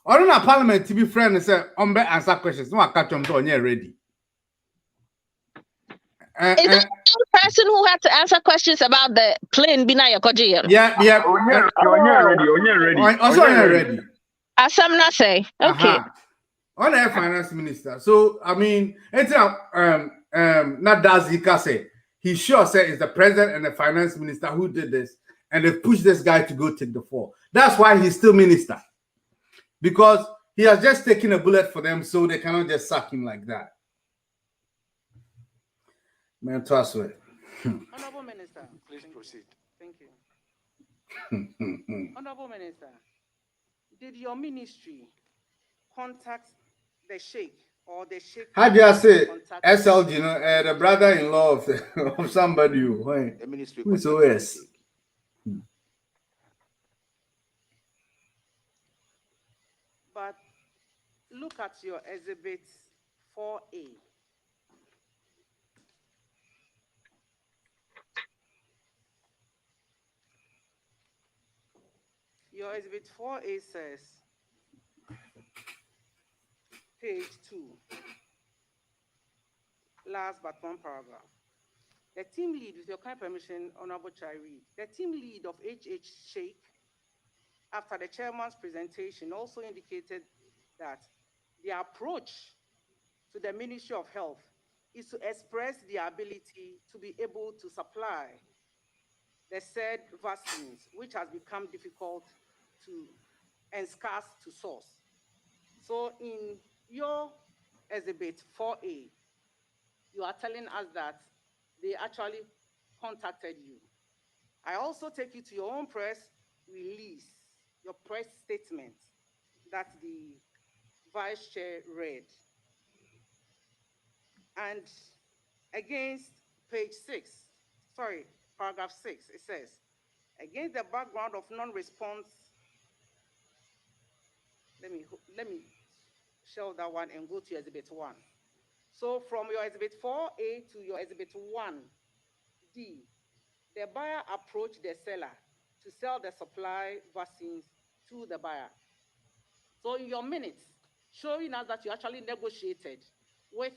I don't know Parliament to be friend and say, answer questions. No, I catch them, so you're ready. Is that the person who had to answer questions about the plane Binaya Kojian. Yeah. Also, you're ready. Asamna say, okay. On the finance minister. So I mean, it's not Dazika say. He sure said it's the president and the finance minister who did this, and they pushed this guy to go take the fall. That's why he's still minister, because he has just taken a bullet for them, so they cannot just sack him like that. Man, trust me. Honorable Minister, please proceed. Thank you. Honorable Minister, did your ministry contact the Sheikh or the Sheikh? How do you say SLG? You know, the brother-in-law of somebody who is OS. But look at your exhibit 4A. Your exhibit 4A says, page 2, last but one paragraph. The team lead, with your kind permission, Honorable Chai read, the team lead of HH Sheikh, after the chairman's presentation, also indicated that the approach to the Ministry of Health is to express the ability to be able to supply the said vaccines, which has become difficult to and scarce to source. So in your exhibit 4A, you are telling us that they actually contacted you. I also take you to your own press release, your press statement that the Vice Chair read. And against paragraph 6, it says, against the background of non-response, let me shelve that one and go to exhibit 1. So from your exhibit 4A to your exhibit 1D, the buyer approached the seller to sell the supply vaccines to the buyer. So in your minutes, showing us that you actually negotiated with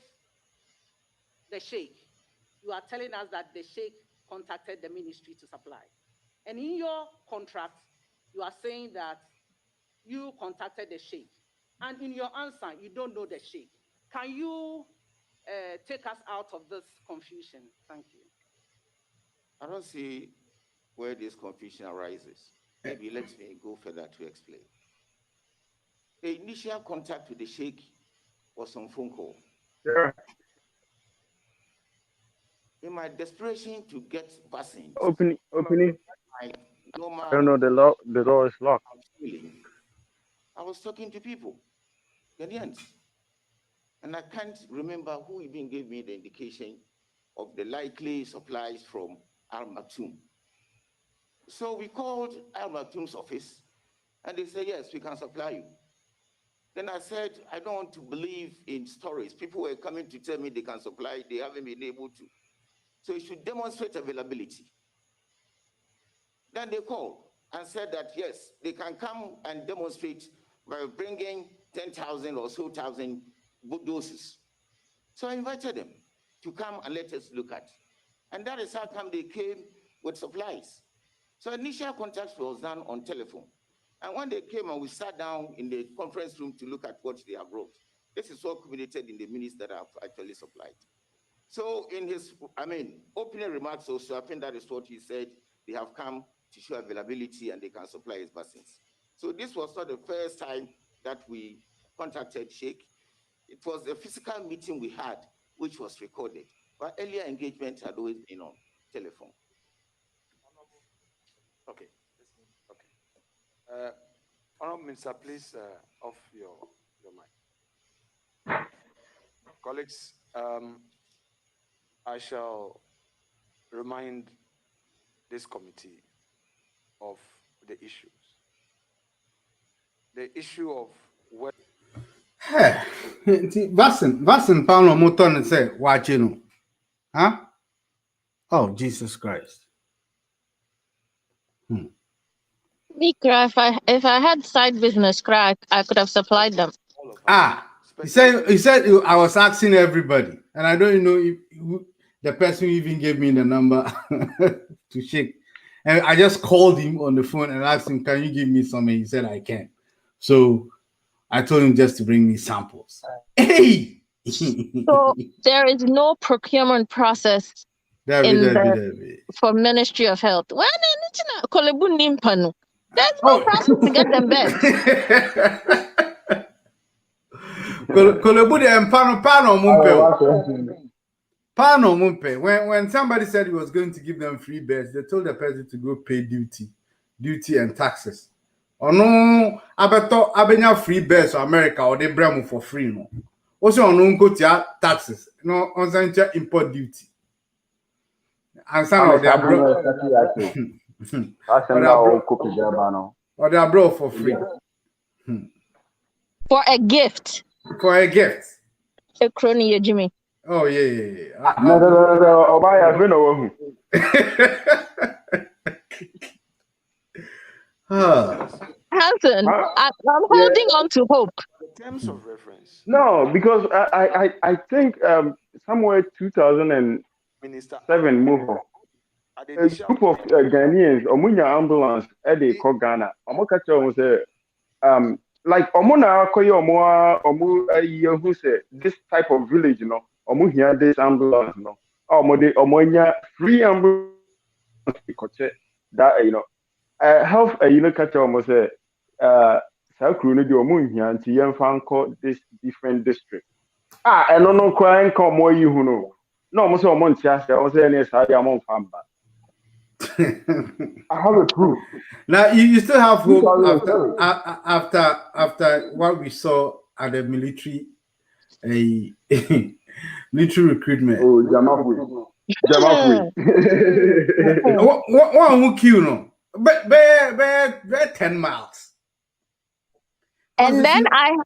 the Sheikh, you are telling us that the Sheikh contacted the ministry to supply. And in your contract, you are saying that you contacted the Sheikh. And in your answer, you don't know the Sheikh. Can you take us out of this confusion? Thank you. I don't see where this confusion arises. Maybe let me go further to explain. The initial contact with the Sheikh was on phone call. Yeah. In my desperation to get vaccines, Opening. I don't know, the door is locked. I was talking to people, Ghanaians, and I can't remember who even gave me the indication of the likely supplies from Al Maktoum. So we called Al Maktoum's office, and they said, yes, we can supply you. Then I said, I don't want to believe in stories. People were coming to tell me they can supply, they haven't been able to. So you should demonstrate availability. Then they called and said that, yes, they can come and demonstrate by bringing 10,000 or so thousand doses. So I invited them to come and let us look at. And that is how come they came with supplies. So initial contact was done on telephone. And when they came and we sat down in the conference room to look at what they have brought, this is all communicated in the minutes that I've actually supplied. So in his, opening remarks also, I think that is what he said, they have come to show availability and they can supply his vaccines. So this was not the first time that we contacted Sheikh. It was a physical meeting we had, which was recorded. But earlier engagement had always been on telephone. Okay. Honorable Minister, please off your mic. Colleagues, I shall remind this committee of the issues. The issue of where Vaccine Paulo Muton and say, watch you know. Huh? Oh, Jesus Christ. Mikra, if I had side business crack, I could have supplied them. He said I was asking everybody, and I don't know if the person even gave me the number to shake. And I just called him on the phone and asked him, can you give me some? And he said, I can. So I told him just to bring me samples. Hey! So there is no procurement process for Ministry of Health. There's no process to get them beds. When somebody said he was going to give them free beds, they told the person to go pay duty and taxes. Oh no, abenya free beds for America or they bring them for free no. Also on go to taxes, no on import duty. And some of them or they are brought for free. For a gift. For a gift. A crony, Jimmy. Oh yeah. No. Hanson, I'm holding on to hope. In terms of reference. No, because I think somewhere 2007 move on. A group of Ghanaians, Omunya ambulance, Eddie call Ghana. Omokacha was like Omuna Koyo Omu who said this type of village, you know, Omu here this ambulance, you know. Omonya free ambulance that you know. Health you know catch almost South Korea do Omu here and Tiyan this different district. And no crying come more you who know. No, almost a month I was any side among Famba. I have a proof. Now you still have hope after what we saw at the military military recruitment. Oh, Jamafui. What who kill no? But 10 miles. And then I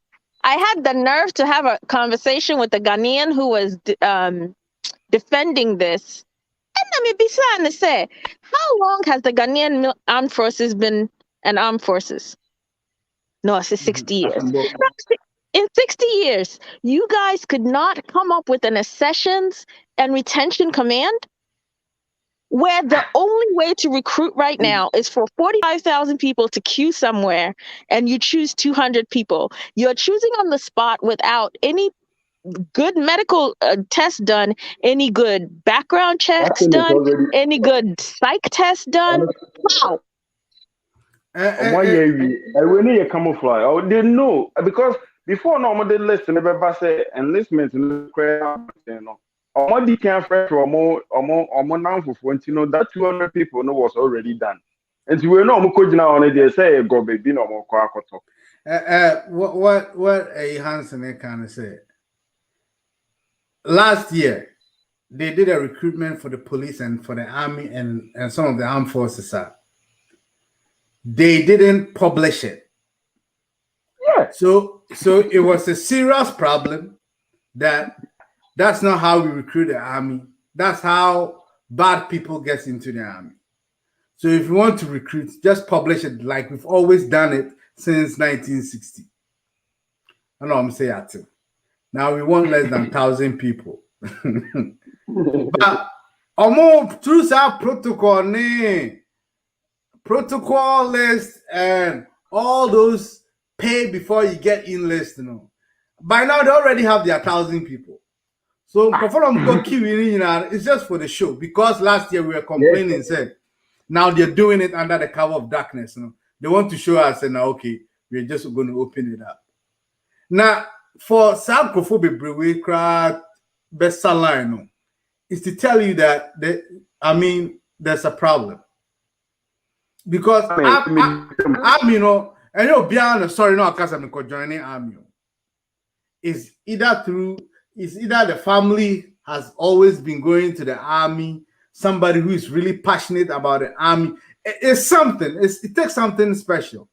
had the nerve to have a conversation with the Ghanaian who was defending this. And let me be sad to say, how long has the Ghanaian armed forces been an armed forces? No, I said 60 years. In 60 years, you guys could not come up with an accessions and retention command where the only way to recruit right now is for 45,000 people to queue somewhere and you choose 200 people. You're choosing on the spot without any good medical tests done, any good background checks done, any good psych tests done. Wow. We need a camouflage. Oh, they know because before no they list never say enlistment in the you know. Omodi can fresh or more now for 20, you know, that 200 people know was already done. And we know now on it, they say go baby no more quackoto. What a Hansen kind of say. Last year, they did a recruitment for the police and for the army and some of the armed forces. They didn't publish it. Yeah. So it was a serious problem that's not how we recruit the army. That's how bad people get into the army. So if you want to recruit, just publish it like we've always done it since 1960. I know I'm saying that too. Now we want less than 1,000 people. But almost through our protocol list and all those pay before you get in list, you know. By now they already have their 1,000 people. So it's just for the show because last year we were complaining, said now they're doing it under the cover of darkness. You know? They want to show us and now okay, we're just going to open it up. Now for Sankophobic Brewery crowd best line is to tell you that there's a problem. Because I'm you know, and you're beyond sorry, no, because I'm joining army. Is either the family has always been going to the army, somebody who is really passionate about the army. It's something, it takes something special.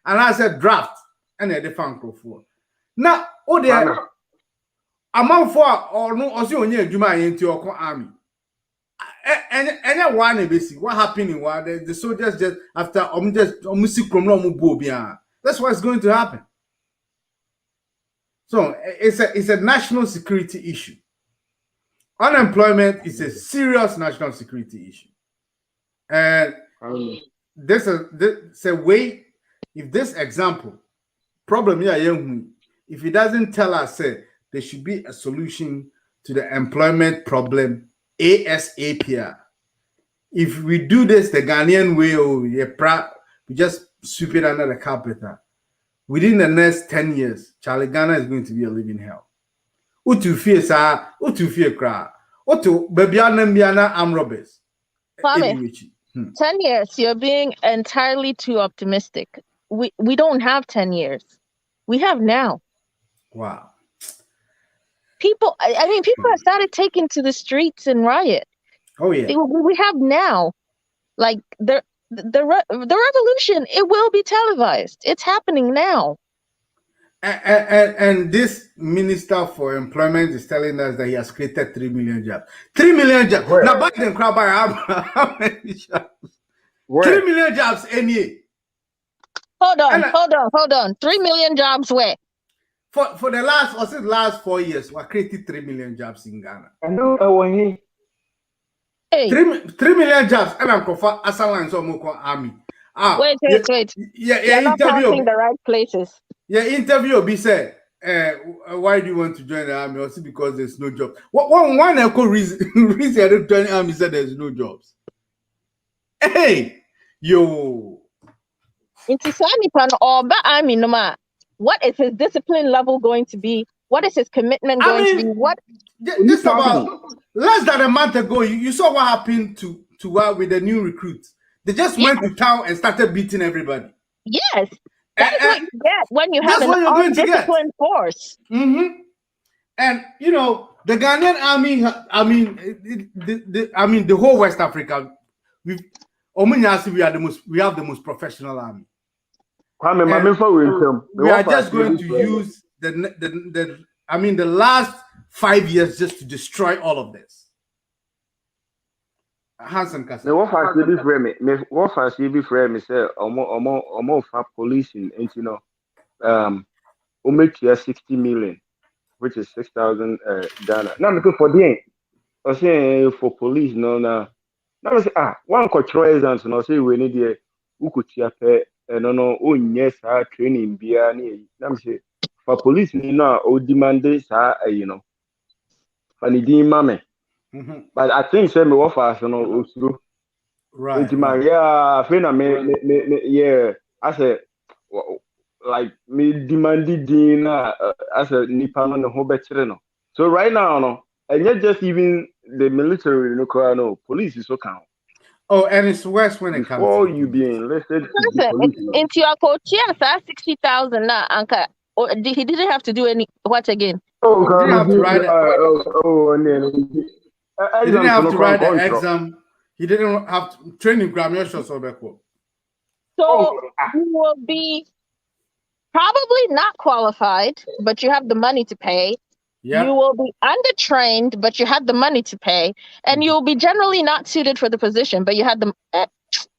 And I said draft and the fan for. Now, there amount for or no also only Juma into your army. And one basic what happened in what the soldiers just after that's what's going to happen. So it's a national security issue. unemployment is a serious national security issue. And this is a way, if this example, problem here, if it doesn't tell us, say, there should be a solution to the employment problem ASAP. If we do this the Ghanaian way, we just sweep it under the carpet. Within the next 10 years, Charlie, Ghana is going to be a living hell. Utu fear crowd. Utu bebiana arm robbers. Kwame, 10 years, you're being entirely too optimistic. We don't have 10 years. We have now. Wow. People have started taking to the streets and riot. Oh yeah. We have now. Like the revolution, it will be televised. It's happening now. And this minister for employment is telling us that he has created 3 million jobs. 3 million jobs. Where? Now back then, how many jobs? Where? 3 million jobs any year. Hold on. 3 million jobs where? For the last 4 years, we created 3 million jobs in Ghana. I know. Hey. 3 million jobs. And I'm for Asalan so Moko Army. Wait. Yeah, You're not counting the right places. Yeah, interview be said. Why do you want to join the army? Also because there's no job. One echo reason I don't join the army said there's no jobs. Hey, yo. Into Sanipan or army no ma. What is his discipline level going to be? What is his commitment going to be? What? Just about less than a month ago, you saw what happened to with the new recruits. They just went to town and started beating everybody. Yes, that is what you get when you have an undisciplined force. Mm-hmm. And you know the Ghanaian army. The whole West Africa. We have the most professional army. We are just going to use the last 5 years just to destroy all of this. Hanson Kasa. What fast you be frame me say omo police in you know make you 60 million, which is 6,000 Ghana. Now because for the I say for police no now I say one control agents no say we need the who could pay no yes training bia na say for police ni na o demand you know and it didn't mame. But I think say me what fast no osuro. Right. Yeah, yeah. I said like me demanded dinner as a nipa no ho betre no. So right now no, and not just even the military no police is so count. Oh, and it's worse when it comes before you being enlisted. Into your coach, yes, 60,000 now, Anka. He didn't have to do any what again? Oh, he didn't have to write he didn't have to write the exam. He didn't have to training graduation so you will be probably not qualified, but you have the money to pay. Yeah. You will be undertrained, but you had the money to pay, and you will be generally not suited for the position, but you had the.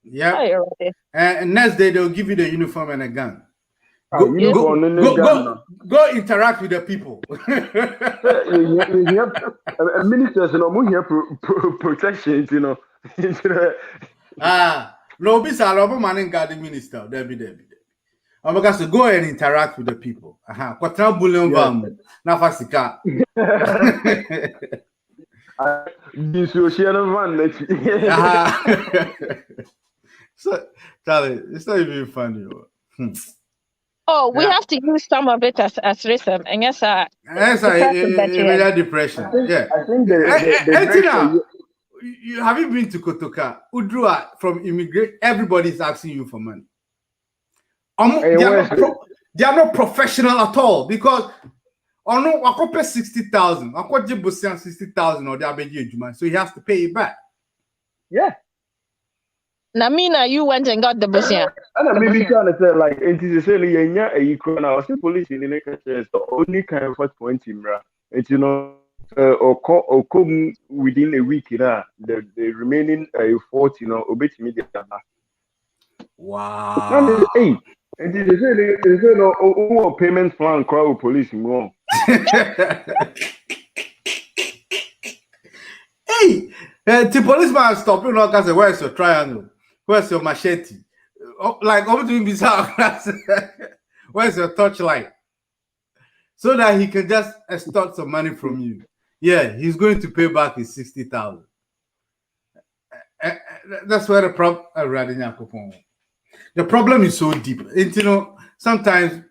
Yeah. And next day they'll give you the uniform and a gun. Go interact with the people. Ministers, you know, here protection, you know. No, be a man and guard the minister. Debbie. I'm going to go and interact with the people. Quatra bullion vam. Nafasika. So, Charlie, it's not even funny. Oh, we have to use some of it as rhythm, and yes, depression. Yeah, I think you have you been to Kotoka? Udrua from immigrant, everybody's asking you for money. They are not professional at all because I pay 60,000. I got Jibusian 60,000 or they are paying so he has to pay it back. Yeah. Namina, you went and got the busia. And maybe trying to say like it is a I see police in the next only kind of 20 and you know or come within a week the remaining 40 you know obey me. Wow. Hey, and they say no payment plan crowd police wrong. The policeman stop you, not say, where's your triangle? Where's your machete? Like, over to be where's your torchlight? So that he can just extort some money from you. Yeah, he's going to pay back his 60,000. That's where the problem is so deep. Sometimes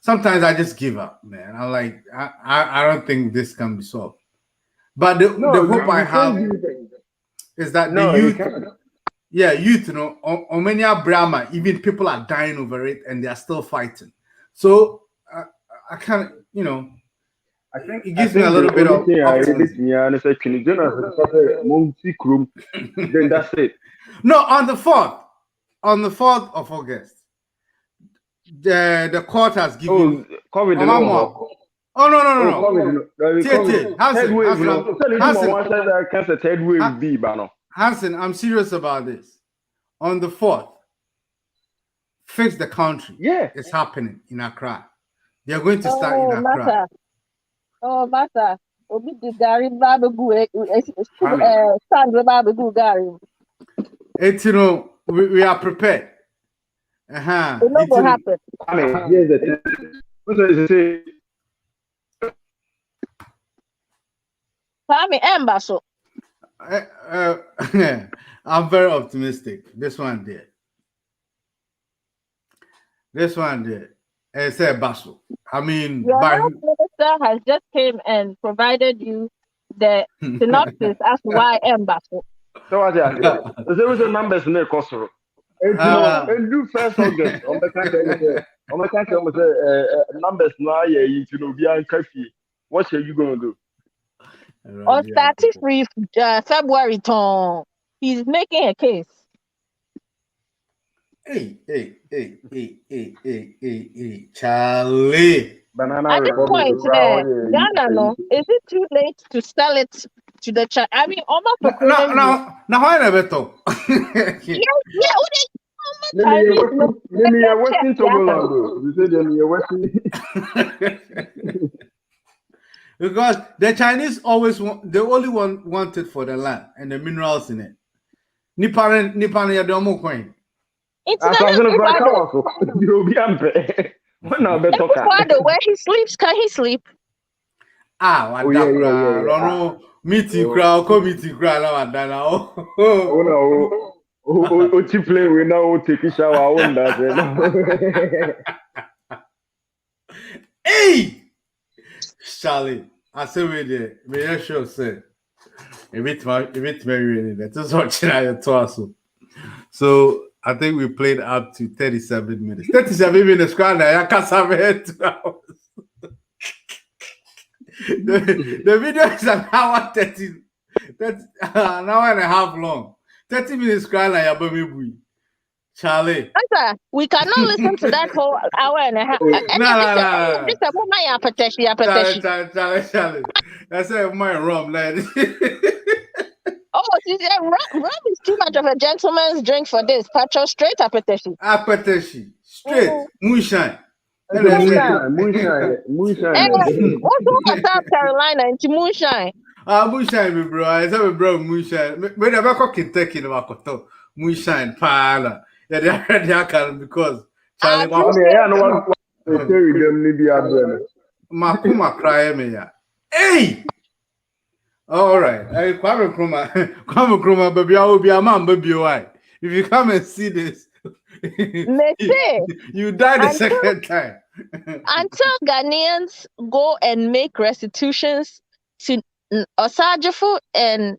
sometimes I just give up, man. I'm like, I don't think this can be solved. But the hope I have is that the youth, youth, on many Brahma, even people are dying over it and they are still fighting. So I can't, I think it gives me a little bit of optimism. Then that's it. No, on the 4th of August, the court has given. Oh no. Hansen, I'm serious about this. On the 4th, Fix the Country. Yeah, it's happening in Accra. They're going to start in Accra. Master. Obi di gari babu Sandra babu gari. It's we are prepared. It not will happen. I mean, here's the thing. What does it say? Embassy. I'm very optimistic. This one there. It's a Basso. I mean, your health minister has just came and provided you the synopsis as to why Embassy. So what there was a numbers in the cost. And do first August on the country, numbers now, behind coffee. What are you going to do? On 33 February, Tom, he's making a case. Hey, Charlie. At this point, Ghana, no, is it too late to sell it to the Chinese? I mean, almost now, why never talk? Because the Chinese always they only want it for the land and the minerals in it. Nippon ya domo coin. It's not where he sleeps. Can he sleep? Meeting crowd, committee crowd. Oh, play we now take a shower. Hey, Charlie, I say we there. Me sure say a bit very really. That's watching at your So I think we played up to 37 minutes. 37 minutes, I can't have it 2 hours. The video is an hour 30. That's an hour and a half long. 30 minutes crying like a Charlie. We cannot listen to that whole hour and a half. No. This is my Charlie. That's my rum, lady. Rum is too much of a gentleman's drink for this. Patrol straight apetition. Straight. Moonshine. Moonshine. What's South Carolina into moonshine? Moonshine, bro. I said, bro, moonshine. When I back Kentucky, moonshine, pala. Yeah, they are because Charlie, Makuma cry me. Hey! All right. Kwame Nkrumah, baby, I will be a man, baby. Why? If you come and see this, you die the second time. Until Ghanaians go and make restitutions to Osagyefo and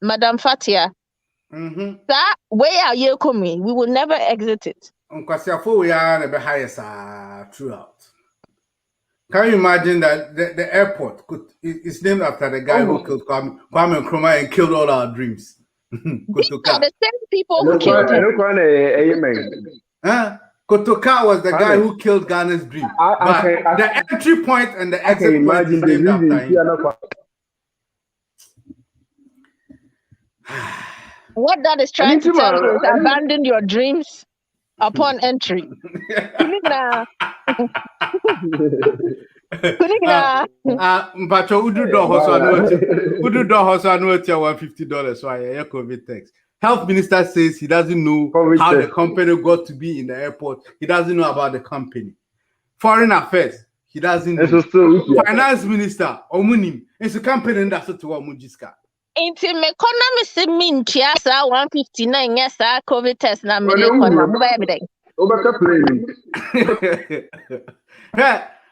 Madam Fatia, that way are you coming? We will never exit it. We are the highest throughout. Can you imagine that the airport is named after the guy who killed Kwame Nkrumah and killed all our dreams? These are the same people who killed him. Kotoka was the guy who killed Ghana's dream. But the entry point and the exit point is named after him. What that is trying to tell you is abandon your dreams upon entry. Mpacho udu do hoso anuoti $150 so I COVID text. Health minister says he doesn't know how the company got to be in the airport. He doesn't know about the company. Foreign affairs, he doesn't know. Finance minister, omunim. It's a company that's to Mujiska. Inti me kona me se min tiasa 159 yes COVID test na me kona mo ba everything.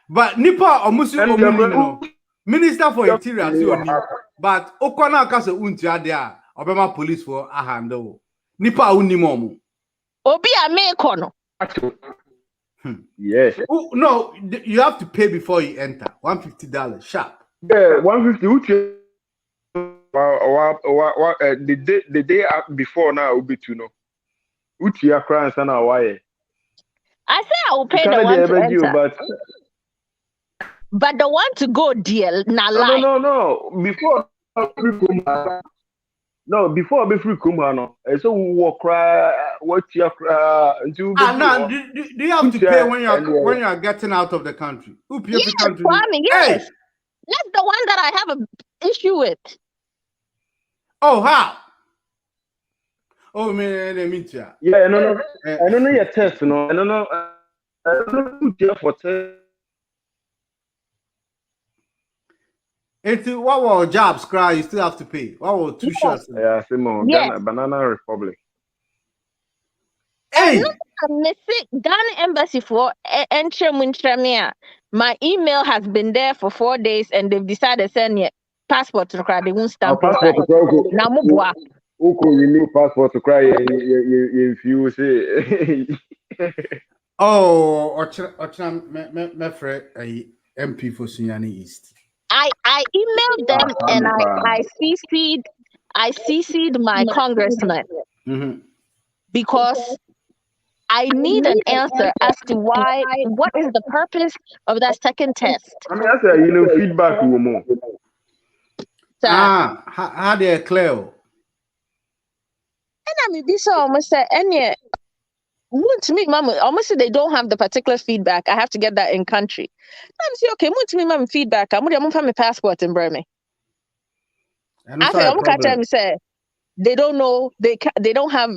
But Nipa omusu omunim Minister for Interior si oni. But okwana ka se unti ade a obema police for a handle. Nipa unim omu. Obi a me kono. Yes. No, you have to pay before you enter. $150 sharp. Yeah, 150. The day before now will be to know. Uchi akra and why. I say I will pay the one to enter. But the one to go deal na lie. No. Before before be free kumano. So we walk what you do you have to pay when you are getting out of the country? Who pay yes, country? Kwame, yes. Hey. That's the one that I have an issue with. Oh, how? Oh, man, let me tell you. Yeah, no. I don't know your test, no. I don't know for test. It's what were jobs cry, you still have to pay. What were 2 shots? Yeah, Simon, yes. Banana Republic. Hey, Ghana Embassy for entry. My email has been there for 4 days and they've decided to send me passport to cry. They won't stamp it. Now, who could renew passport to cry if you say? Oh, my friend, MP for Sunyani East. I emailed them and I CC'd my congressman because I need an answer as to what is the purpose of that second test. I mean, I say, feedback more. How they clear? And I mean, this almost said, and yeah, to me, mama, almost they don't have the particular feedback. I have to get that in country. I'm saying, okay, to me, mama, feedback. I'm going to have my passport in Burma. I feel I'm catching them say they don't know they don't have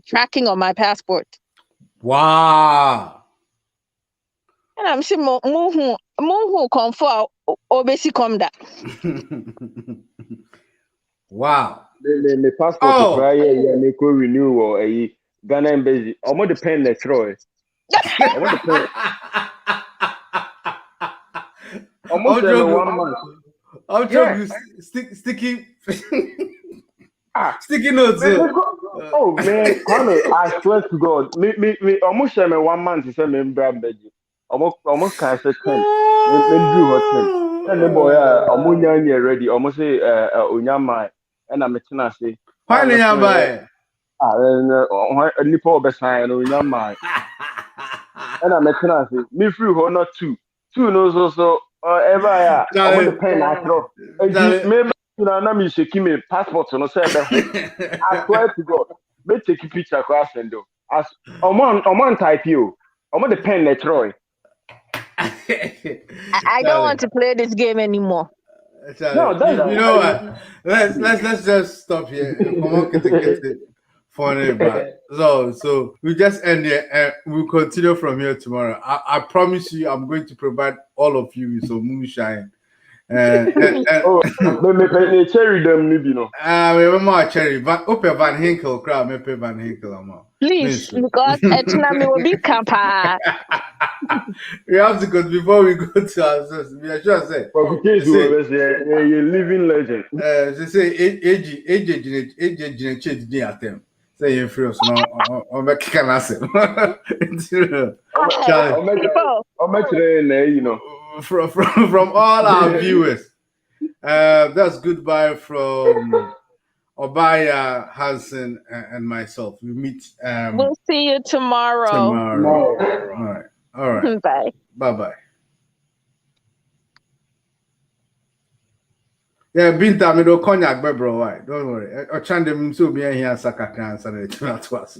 tracking on my passport. Wow. And I'm saying more comfort or basic come that. Wow. The passport to try and make a renewal a Ghana embassy. I'm going to pen the Troy. I'm going to pen. Almost 1 month. I'll tell you sticky sticky notes. Oh man, I swear to God, me almost share me 1 month to send me Brad Beji. Almost can say 10. Do what 10. And the boy, Omunya ready. Almost say Unyama, and I'm a say. Why Unyama? Nipo Besan Unyama. And I'm a say. Me free or not 2. 2 knows also. Ever, I want to pay natural. Maybe na me shaking me passport no say I swear to God, me take a picture across and do. As on type you. I'm the pen Troy. I don't want to play this game anymore. No, you know what? Let's just stop here. Funny, but so we just end here. We'll continue from here tomorrow. I promise you, I'm going to provide all of you with some moonshine. Cherry them, you know. Remember cherry, but open Van Hinkel, crowd, me pay Van Hinkel, please, because Etnami will be kappa. We have to go before we go to ourselves. We are sure say. You're living legend. They say age attempt. Say you're free of no or make can answer. You know. From all our viewers. That's goodbye from Obaya, Hansen, and myself. We meet. We'll see you tomorrow. All right. Bye. Bye. Yeah, Binta, me do cognac, bro. Why? Don't worry. I try them to be here. Sakaka and Saturday to us.